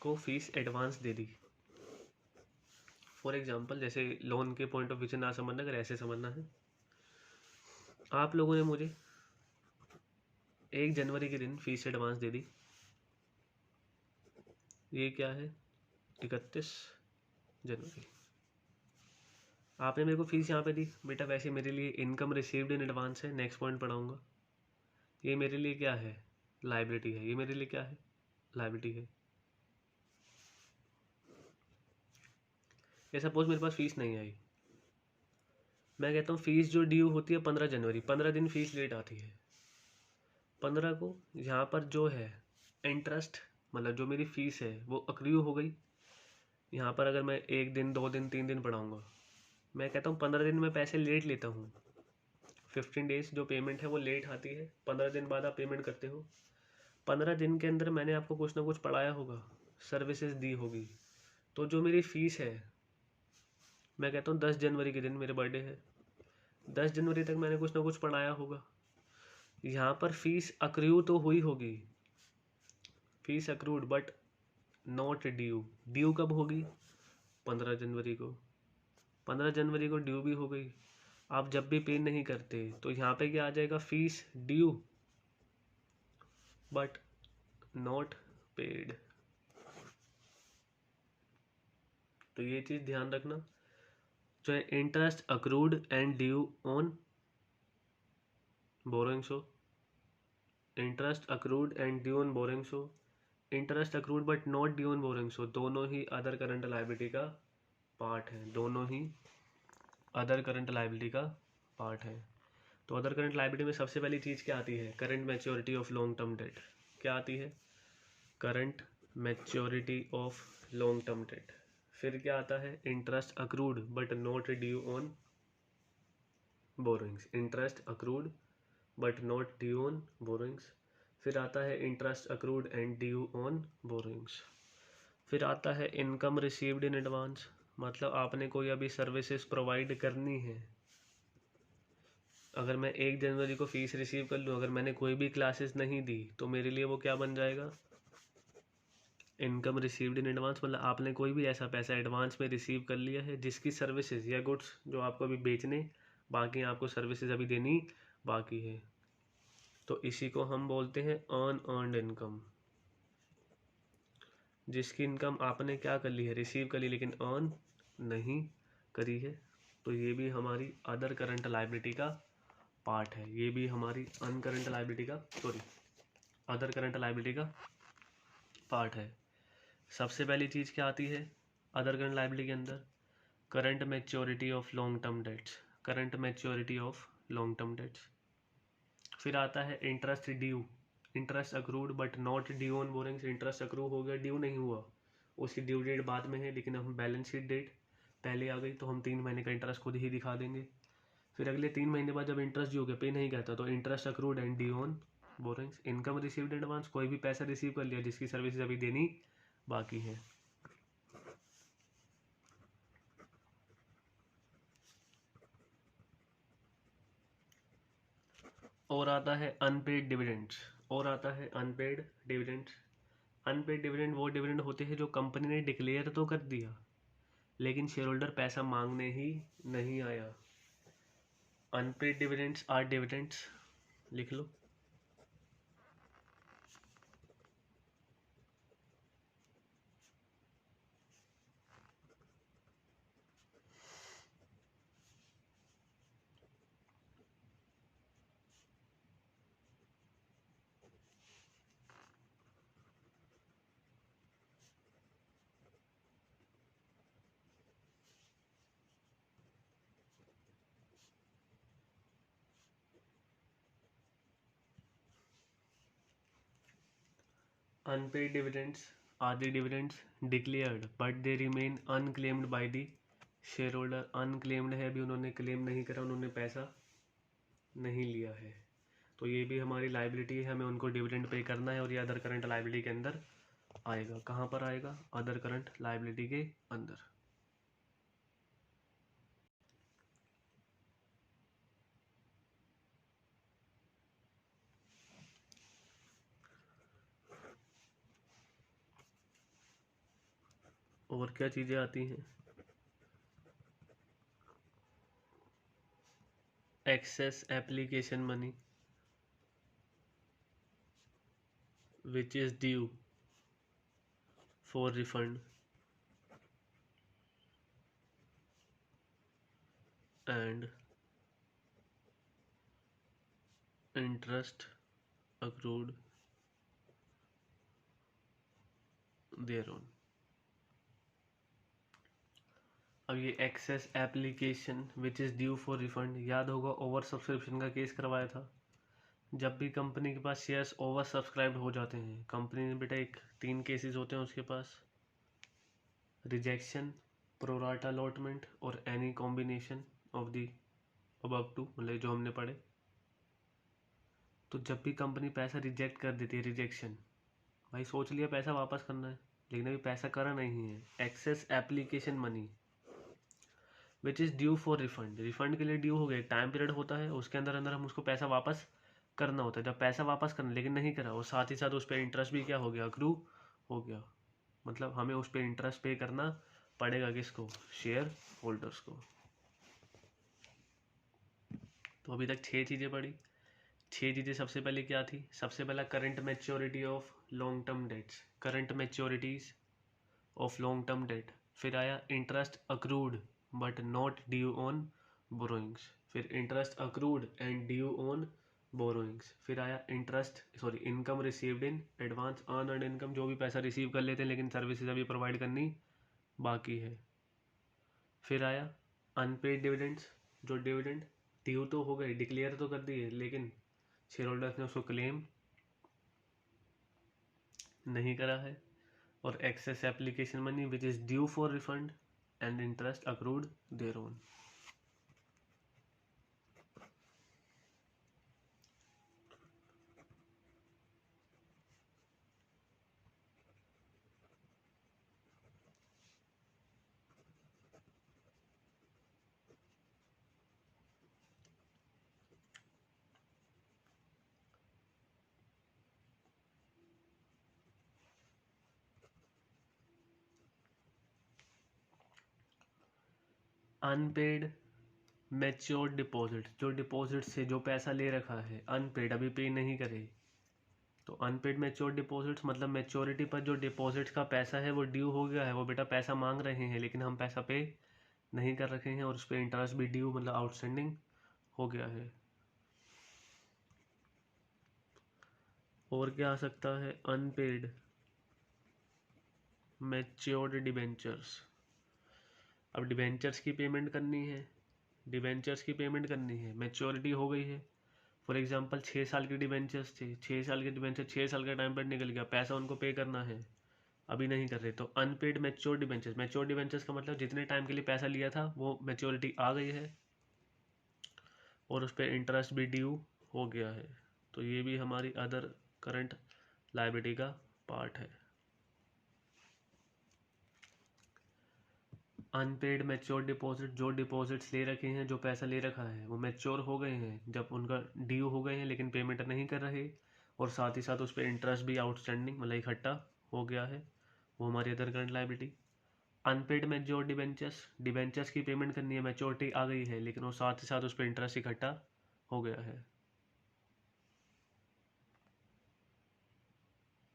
को fees advance they the. For example जैसे लोन के पॉइंट ऑफ व्यू से ना समझना, अगर ऐसे समझना है, आप लोगों ने मुझे 1 जनवरी के दिन फीस एडवांस दे दी। ये क्या है 31 जनवरी। आपने मेरे को फीस यहाँ पे दी, बेटा वैसे मेरे लिए इनकम रिसीव्ड इन एडवांस है, नेक्स्ट पॉइंट पढ़ाऊंगा। ये मेरे लिए क्या है, लायबिलिटी है, ये मेरे लिए क्या है, लायबिलिटी है। ये सपोज मेरे पास फीस नहीं आई, मैं कहता हूँ फीस जो ड्यू होती है 15 जनवरी, 15 दिन फीस लेट आती है। 15 को यहाँ पर जो है इंटरेस्ट, मतलब जो मेरी फीस है वो अक्रू हो गई। यहाँ पर अगर मैं 1 दिन 2 दिन 3 दिन पढ़ाऊँगा, मैं कहता हूँ 15 दिन में पैसे लेट लेता हूँ। 15 डेज जो पेमेंट है वो लेट आती है, 15 दिन बाद आप पेमेंट करते हो। 15 दिन के अंदर मैंने आपको कुछ ना कुछ पढ़ाया होगा, सर्विसेज दी होगी, तो जो मेरी फ़ीस है, मैं कहता हूँ 10 जनवरी के दिन मेरे बर्थडे है, 10 जनवरी तक मैंने कुछ ना कुछ पढ़ाया होगा। यहाँ पर फीस अक्रू तो हुई होगी, fees accrued but not due. Due कब होगी, 15 जनवरी को, 15 जनवरी को ड्यू भी हो गई। आप जब भी पे नहीं करते तो यहाँ पे क्या आ जाएगा, fees due but not paid. तो ये चीज़ ध्यान रखना, जो है interest accrued and due on borrowings हो, interest accrued and due on borrowings हो, interest accrued but not due on borrowings हो, दोनों ही अदर करंट लायबिलिटी का पार्ट है, दोनों ही अदर करंट लायबिलिटी का पार्ट है। तो अदर करंट लायबिलिटी में सबसे पहली चीज़ क्या आती है, current maturity of long term debt. क्या आती है, current maturity of long term debt. फिर क्या आता है, interest accrued but not due on borrowings, interest accrued but not due on borrowings. फिर आता है interest accrued and due on borrowings. फिर आता है इनकम रिसीव्ड इन एडवांस, मतलब आपने कोई अभी सर्विसेज प्रोवाइड करनी है। अगर मैं 1 जनवरी को फीस रिसीव कर लूँ, अगर मैंने कोई भी क्लासेस नहीं दी तो मेरे लिए वो क्या बन जाएगा, इनकम रिसीव्ड इन एडवांस। मतलब आपने कोई भी ऐसा पैसा एडवांस में रिसीव कर लिया है जिसकी सर्विसेज या गुड्स जो आपको अभी बेचने बाकी, आपको सर्विसेज अभी देनी बाकी है, तो इसी को हम बोलते हैं अनअर्न्ड इनकम। जिसकी इनकम आपने क्या कर ली है, रिसीव कर ली, लेकिन अर्न नहीं करी है, तो ये भी हमारी अदर करंट लायबिलिटी का पार्ट है, ये भी हमारी अनकरंट लायबिलिटी का अदर करंट लायबिलिटी का पार्ट है। सबसे पहली चीज़ क्या आती है अदर करंट लायबिलिटी के अंदर, current maturity of long term debts, current maturity of long term dates. फिर आता है interest due, interest accrued but not due on borings, interest accrue हो गया, ड्यू नहीं हुआ, उसकी ड्यू डेट बाद में है, लेकिन हम बैलेंस शीट डेट पहले आ गई तो हम 3 महीने का इंटरेस्ट खुद ही दिखा देंगे। फिर अगले 3 महीने बाद जब इंटरेस्ट ड्यू हो गया, पे नहीं करता, तो interest accrued and due on borings. Income received advance, कोई भी पैसा रिसीव कर लिया जिसकी सर्विसेज अभी देनी बाकी है। और आता है अनपेड डिविडेंड्स, और आता है अनपेड डिविडेंड्स। अनपेड डिविडेंड वो डिविडेंड होते हैं जो कंपनी ने डिक्लेयर तो कर दिया लेकिन शेयर होल्डर पैसा मांगने ही नहीं आया। अनपेड डिविडेंड्स आर डिविडेंड्स, लिख लो। Unpaid dividends are the dividends declared but they remain unclaimed by the shareholder। unclaimed है, अभी उन्होंने क्लेम नहीं करा, उन्होंने पैसा नहीं लिया है, तो ये भी हमारी लाइबिलिटी है, हमें उनको डिविडेंड पे करना है, और ये अदर करंट लाइबिलिटी के अंदर आएगा। कहाँ पर आएगा, अदर करंट लाइबिलिटी के अंदर। और क्या चीज़ें आती हैं, excess application money which is due for refund and interest accrued thereon। अब ये excess application which is due for refund, याद होगा ओवर सब्सक्रिप्शन का केस करवाया था। जब भी कंपनी के पास शेयर्स ओवर सब्सक्राइब्ड हो जाते हैं, कंपनी ने बेटा 3 केसेस होते हैं उसके पास, रिजेक्शन, प्रोराटा अलॉटमेंट और any combination of the above two, मतलब जो हमने पढ़े। तो जब भी कंपनी पैसा रिजेक्ट कर देती है, रिजेक्शन, भाई सोच लिया पैसा वापस करना है लेकिन अभी पैसा करा नहीं है, excess application money which is due for refund, refund के लिए ड्यू हो गया, टाइम पीरियड होता है, उसके अंदर अंदर हम उसको पैसा वापस करना होता है। जब पैसा वापस करना लेकिन नहीं करा, और साथ ही साथ उस पर इंटरेस्ट भी क्या हो गया, अक्रू हो गया, मतलब हमें उस पर इंटरेस्ट पे करना पड़ेगा किसको? शेयर होल्डर्स को। तो अभी तक 6 चीज़ें पड़ी। 6 चीज़ें सबसे पहले क्या थी? सबसे पहला current maturity of long term debts, current maturities of long term debt. फिर आया interest accrued but not due on borrowings. फिर interest accrued and due on borrowings. फिर आया income received in advance, earned income, जो भी पैसा receive कर लेते हैं लेकिन सर्विसेज अभी प्रोवाइड करनी बाकी है। फिर आया अनपेड डिविडेंड्स, जो डिविडेंड ड्यू तो हो गए, डिक्लेयर तो कर दिए, लेकिन शेयर होल्डर्स ने उसको क्लेम नहीं करा है। और excess application money which is due for refund and interest accrued thereon. Unpaid mature deposit, जो डिपॉजिट से जो पैसा ले रखा है अनपेड, अभी पे नहीं करे, तो अनपेड मैच्योर डिपॉजिट्स मतलब मैच्योरिटी पर जो डिपॉजिट का पैसा है वो ड्यू हो गया है, वो बेटा पैसा मांग रहे हैं लेकिन हम पैसा पे नहीं कर रखे हैं और उस पर इंटरेस्ट भी ड्यू मतलब आउटस्टैंडिंग हो गया है। और क्या आ सकता है? Unpaid matured debentures. अब डिबेंचर्स की पेमेंट करनी है, डिबेंचर्स की पेमेंट करनी है, मैच्योरिटी हो गई है। फॉर एग्जांपल 6 साल के डिबेंचर्स थे, 6 साल के डिबेंचर 6 साल का टाइम पर निकल गया, पैसा उनको पे करना है, अभी नहीं कर रहे, तो unpaid mature debentures. Mature debentures का मतलब जितने टाइम के लिए पैसा लिया था वो मैच्योरिटी आ गई है और उस पर इंटरेस्ट भी ड्यू हो गया है, तो ये भी हमारी अदर करंट लायबिलिटी का पार्ट है। अनपेड मैच्योर डिपॉजिट, जो डिपॉजिट्स ले रखे हैं, जो पैसा ले रखा है वो मैच्योर हो गए हैं, जब उनका ड्यू हो गए हैं लेकिन पेमेंट नहीं कर रहे, और साथ ही साथ उस पर इंटरेस्ट भी आउटस्टैंडिंग मतलब इकट्ठा हो गया है, वो हमारी other current liability. Unpaid mature debentures, debentures की पेमेंट करनी है, मैच्योरिटी आ गई है लेकिन वो साथ ही साथ उस पर इंटरेस्ट इकट्ठा हो गया है।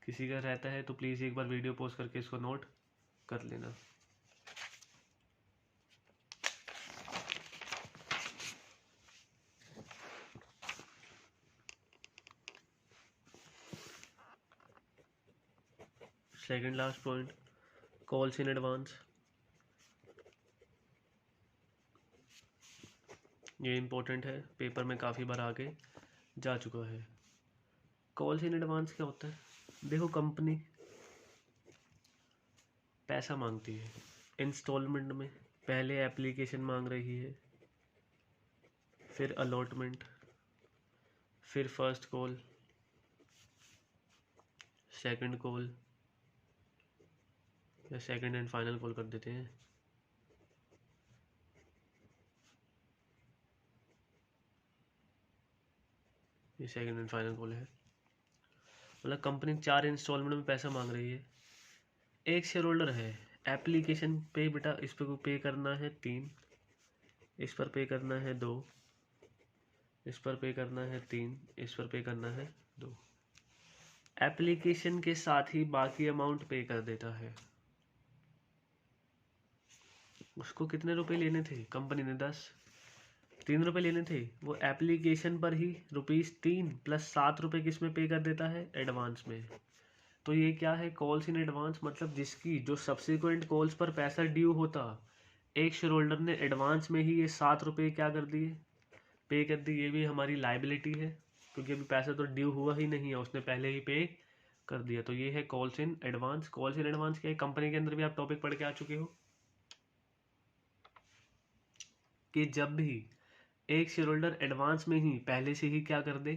किसी का रहता है तो प्लीज़ एक बार वीडियो पॉज करके इसको नोट कर लेना। Second last point, calls in advance. ये इम्पोर्टेंट है, पेपर में काफ़ी बार आगे जा चुका है। कॉल्स इन एडवांस क्या होता है? देखो, कंपनी पैसा मांगती है इंस्टॉलमेंट में, पहले एप्लीकेशन मांग रही है, फिर अलॉटमेंट, फिर फर्स्ट कॉल, सेकंड कॉल, या सेकंड एंड फाइनल कॉल कर देते हैं। ये सेकंड एंड फाइनल कॉल है, मतलब कंपनी 4 इंस्टॉलमेंट में पैसा मांग रही है। एक शेयर होल्डर है, एप्लीकेशन पे बेटा इस पर पे करना है 3, इस पर पे करना है 2, इस पर पे करना है 3, इस पर पे करना है 2। एप्लीकेशन के साथ ही बाकी अमाउंट पे कर देता है। उसको कितने रुपए लेने थे? कंपनी ने 3 रुपए लेने थे, वो एप्लीकेशन पर ही ₹3 प्लस 7 रुपये किस में पे कर देता है? एडवांस में। तो ये क्या है? कॉल्स इन एडवांस, मतलब जिसकी जो सब्सिक्वेंट कॉल्स पर पैसा ड्यू होता, एक शेयर होल्डर ने एडवांस में ही ये 7 रुपये क्या कर दिए? पे कर दी। ये भी हमारी लाइबिलिटी है क्योंकि अभी पैसा तो ड्यू हुआ ही नहीं है, उसने पहले ही पे कर दिया। तो ये है calls in advance. Calls in advance क्या है? कंपनी के अंदर भी आप टॉपिक पढ़ के आ चुके हो कि जब भी एक शेयर होल्डर एडवांस में ही पहले से ही क्या कर दे?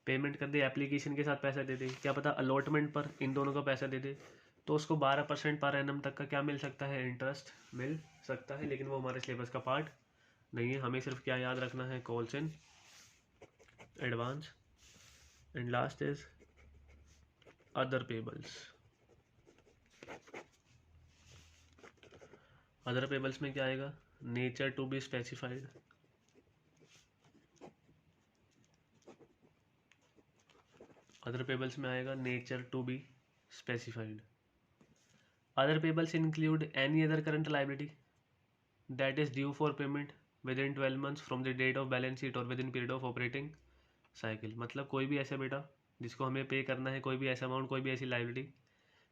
पेमेंट कर दे, एप्लीकेशन के साथ पैसा दे दे, क्या पता अलॉटमेंट पर इन दोनों का पैसा दे दे, तो उसको 12% पर एनम तक का क्या मिल सकता है? इंटरेस्ट मिल सकता है, लेकिन वो हमारे सिलेबस का पार्ट नहीं है। हमें सिर्फ क्या याद रखना है? Calls in advance, and last is other payables. Other payables में क्या आएगा, nature to be specified. Other payables में आएगा nature to be specified. Other payables include any other current liability that is due for payment within 12 months from the date of balance sheet और within period of operating cycle. मतलब कोई भी ऐसा बेटा जिसको हमें पे करना है, कोई भी ऐसा अमाउंट, कोई भी ऐसी लाइबिलिटी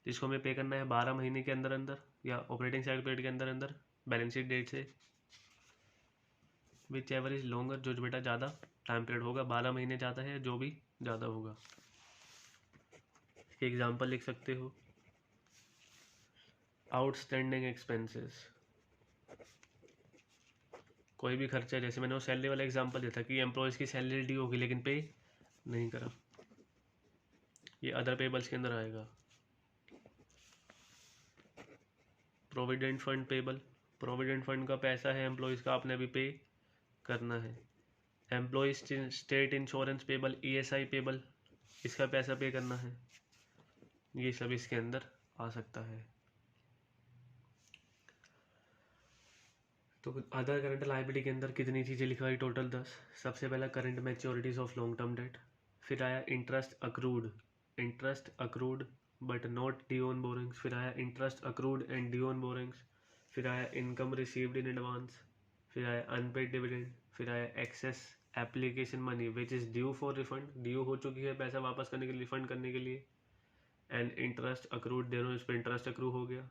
जिसको हमें पे करना है 12 महीने के अंदर अंदर या ऑपरेटिंग साइकिल पीरियड के अंदर अंदर बैलेंस शीट डेट से, विच एवर इज लॉन्गर, जो बेटा ज़्यादा टाइम पीरियड होगा, 12 महीने ज़्यादा है, जो भी ज़्यादा होगा। एग्जाम्पल लिख सकते हो, आउटस्टैंडिंग एक्सपेंसेस, कोई भी खर्चा, जैसे मैंने वो सैलरी वाला एग्जांपल दिया था कि एम्प्लॉयज़ की सैलरी ड्यू होगी लेकिन पे नहीं करा, ये अदर पेबल्स के अंदर आएगा। Provident fund payable, provident fund का पैसा है एम्प्लॉयज़ का, आपने अभी पे करना है। Employees state insurance payable, ESI payable, इसका पैसा पे करना है, ये सब इसके अंदर आ सकता है। तो अदर करंट लाइबिलिटी के अंदर कितनी चीज़ें लिखवाई, टोटल 10। सबसे पहला current maturities of long term debt, फिर आया interest accrued but not due on borings, फिर आया interest accrued and due on borings, फिर आया इनकम रिसीव्ड इन एडवांस, फिर आया अनपेड डिविडेंड, फिर आया excess application money which is due for refund, due हो चुकी है पैसा वापस करने के लिए, रिफंड करने के लिए, एंड इंटरेस्ट अक्रूड, दोनों इस पर इंटरेस्ट अक्रू हो गया।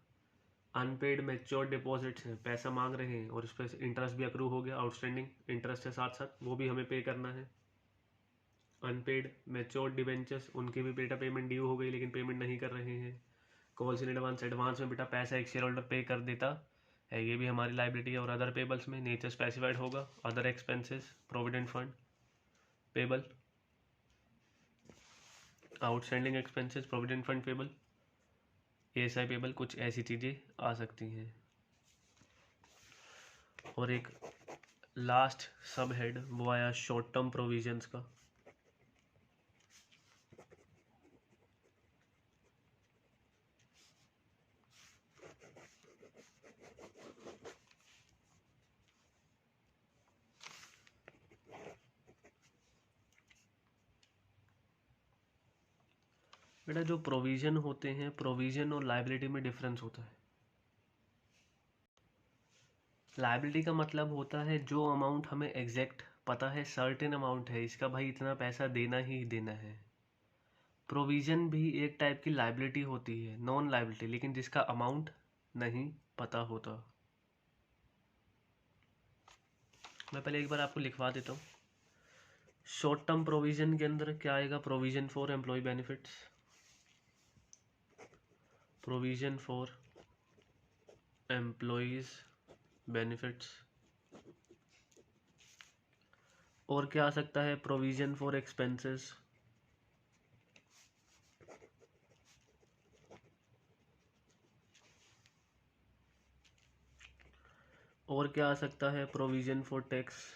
अनपेड मैच्योर डिपॉजिट्स हैं, पैसा मांग रहे हैं और इस पर इंटरेस्ट भी अक्रू हो गया, आउटस्टैंडिंग इंटरेस्ट के साथ साथ वो भी हमें पे करना है। अनपेड मैच्योर डिवेंचर्स, उनकी भी बेटा पेमेंट ड्यू हो गई लेकिन पेमेंट नहीं कर रहे हैं। कॉल्स इन एडवांस, एडवांस में बेटा पैसा एक शेयर होल्डर पे कर देता है, ये भी हमारी लाइबिलिटी है। और अदर पेबल्स में नेचर स्पेसिफाइड होगा, other expenses, provident fund payable, outstanding expenses, provident fund payable, ESI payable, कुछ ऐसी चीज़ें आ सकती हैं। और एक लास्ट सब हेड वो आया शॉर्ट टर्म प्रोविजंस का। बेटा जो प्रोविजन होते हैं, प्रोविजन और लाइबिलिटी में डिफरेंस होता है। लाइबिलिटी का मतलब होता है जो अमाउंट हमें एग्जैक्ट पता है, सर्टेन अमाउंट है, इसका भाई इतना पैसा देना ही देना है। प्रोविजन भी एक टाइप की लाइबिलिटी होती है, नॉन लाइबिलिटी, लेकिन जिसका अमाउंट नहीं पता होता। मैं पहले एक बार आपको लिखवा देता हूँ। शॉर्ट टर्म प्रोविजन के अंदर क्या आएगा, provision for employee benefits, provision for employees benefits, और क्या आ सकता है, प्रोविजन फॉर एक्सपेंसेस, और क्या आ सकता है, प्रोविजन फॉर टैक्स,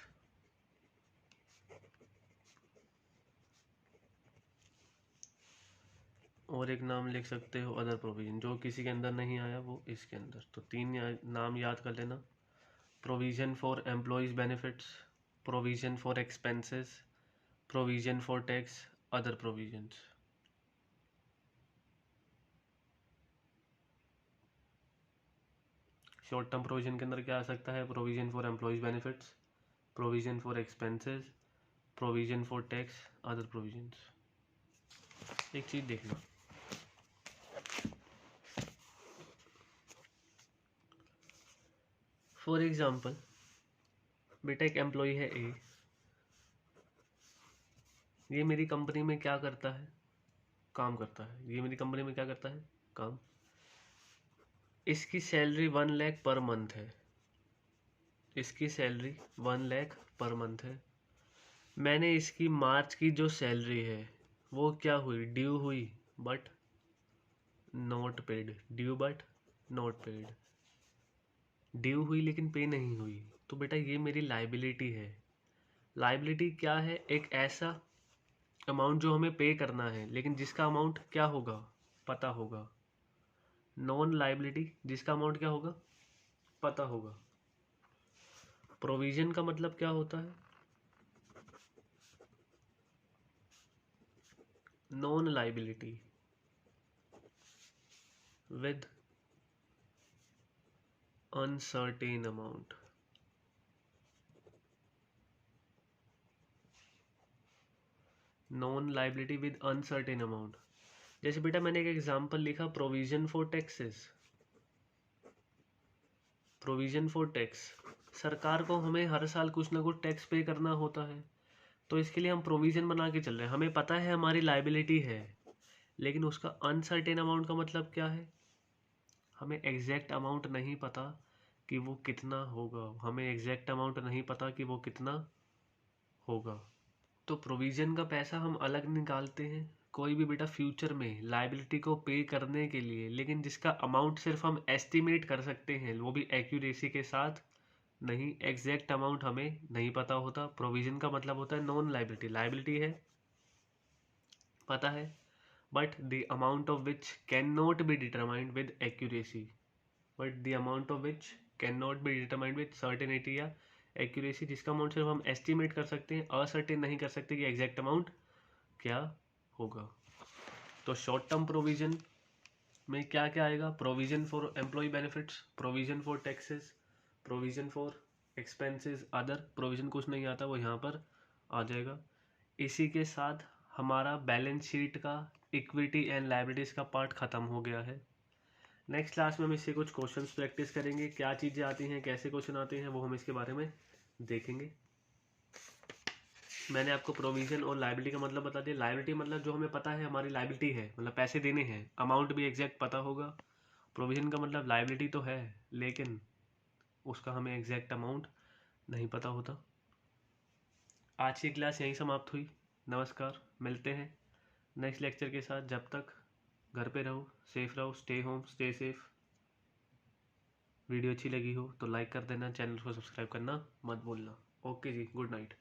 और एक नाम लिख सकते हो अदर प्रोविजन, जो किसी के अंदर नहीं आया वो इसके अंदर। तो तीन नाम याद कर लेना, provision for employees benefits, provision for expenses, provision for tax, other provisions. Short term provision के अंदर क्या आ सकता है, provision for employees benefits, provision for expenses, provision for tax, other provisions. एक चीज़ देखना, फॉर एग्जाम्पल बेटा एक एम्प्लॉय है ए, ये मेरी कंपनी में क्या करता है, काम करता है, ये मेरी कंपनी में क्या करता है, काम। इसकी सैलरी 1 लाख पर मंथ है, इसकी सैलरी 1 लाख पर मंथ है। मैंने इसकी मार्च की जो सैलरी है वो क्या हुई, ड्यू हुई but not paid, due but not paid, due हुई लेकिन पे नहीं हुई, तो बेटा ये मेरी लाइबिलिटी है। लाइबिलिटी क्या है, एक ऐसा अमाउंट जो हमें पे करना है लेकिन जिसका अमाउंट क्या होगा, पता होगा। नॉन लाइबिलिटी, जिसका अमाउंट क्या होगा, पता होगा। प्रोविजन का मतलब क्या होता है? Non liability with uncertain amount. Non liability with uncertain amount. जैसे बेटा मैंने एक एग्जांपल लिखा, provision for taxes. Provision for tax, सरकार को हमें हर साल कुछ ना कुछ टैक्स पे करना होता है, तो इसके लिए हम प्रोविजन बना के चल रहे हैं। हमें पता है हमारी लाइबिलिटी है, लेकिन उसका अनसर्टेन अमाउंट का मतलब क्या है? हमें एग्जैक्ट अमाउंट नहीं पता कि वो कितना होगा। हमें एग्जैक्ट अमाउंट नहीं पता कि वो कितना होगा। तो प्रोविजन का पैसा हम अलग निकालते हैं कोई भी बेटा फ्यूचर में लाइबिलिटी को पे करने के लिए, लेकिन जिसका अमाउंट सिर्फ हम एस्टिमेट कर सकते हैं, वो भी एक्यूरेसी के साथ नहीं। एग्जैक्ट अमाउंट हमें नहीं पता होता। प्रोविजन का मतलब होता है नॉन लाइबिलिटी। लाइबिलिटी है, पता है, but the amount of which can not be determined with accuracy. But the amount of which can not be determined with certainty या एक्यूरेसी, जिसका अमाउंट सिर्फ हम एस्टिमेट कर सकते हैं, असर्टेन नहीं कर सकते कि एग्जैक्ट अमाउंट क्या होगा। तो शॉर्ट टर्म प्रोविजन में क्या क्या आएगा? Provision for employee benefits, provision for taxes, provision for expenses other. Provision कुछ नहीं आता, वो यहाँ पर आ जाएगा। इसी के साथ हमारा बैलेंस शीट का इक्विटी एंड लायबिलिटीज का पार्ट खत्म हो गया है। नेक्स्ट क्लास में हम इससे कुछ क्वेश्चंस प्रैक्टिस करेंगे, क्या चीज़ें आती हैं, कैसे क्वेश्चन आते हैं, वो हम इसके बारे में देखेंगे। मैंने आपको प्रोविजन और लायबिलिटी का मतलब बता दिया। लायबिलिटी मतलब जो हमें पता है हमारी लायबिलिटी है, मतलब पैसे देने हैं, अमाउंट भी एग्जैक्ट पता होगा। प्रोविजन का मतलब लायबिलिटी तो है, लेकिन उसका हमें एग्जैक्ट अमाउंट नहीं पता होता। आज की क्लास यहीं समाप्त हुई। नमस्कार, मिलते हैं नेक्स्ट लेक्चर के साथ। जब तक घर पे रहो, सेफ रहो, stay home, stay safe. Video अच्छी लगी हो तो लाइक कर देना, चैनल को सब्सक्राइब करना मत भूलना। ओके जी, गुड नाइट।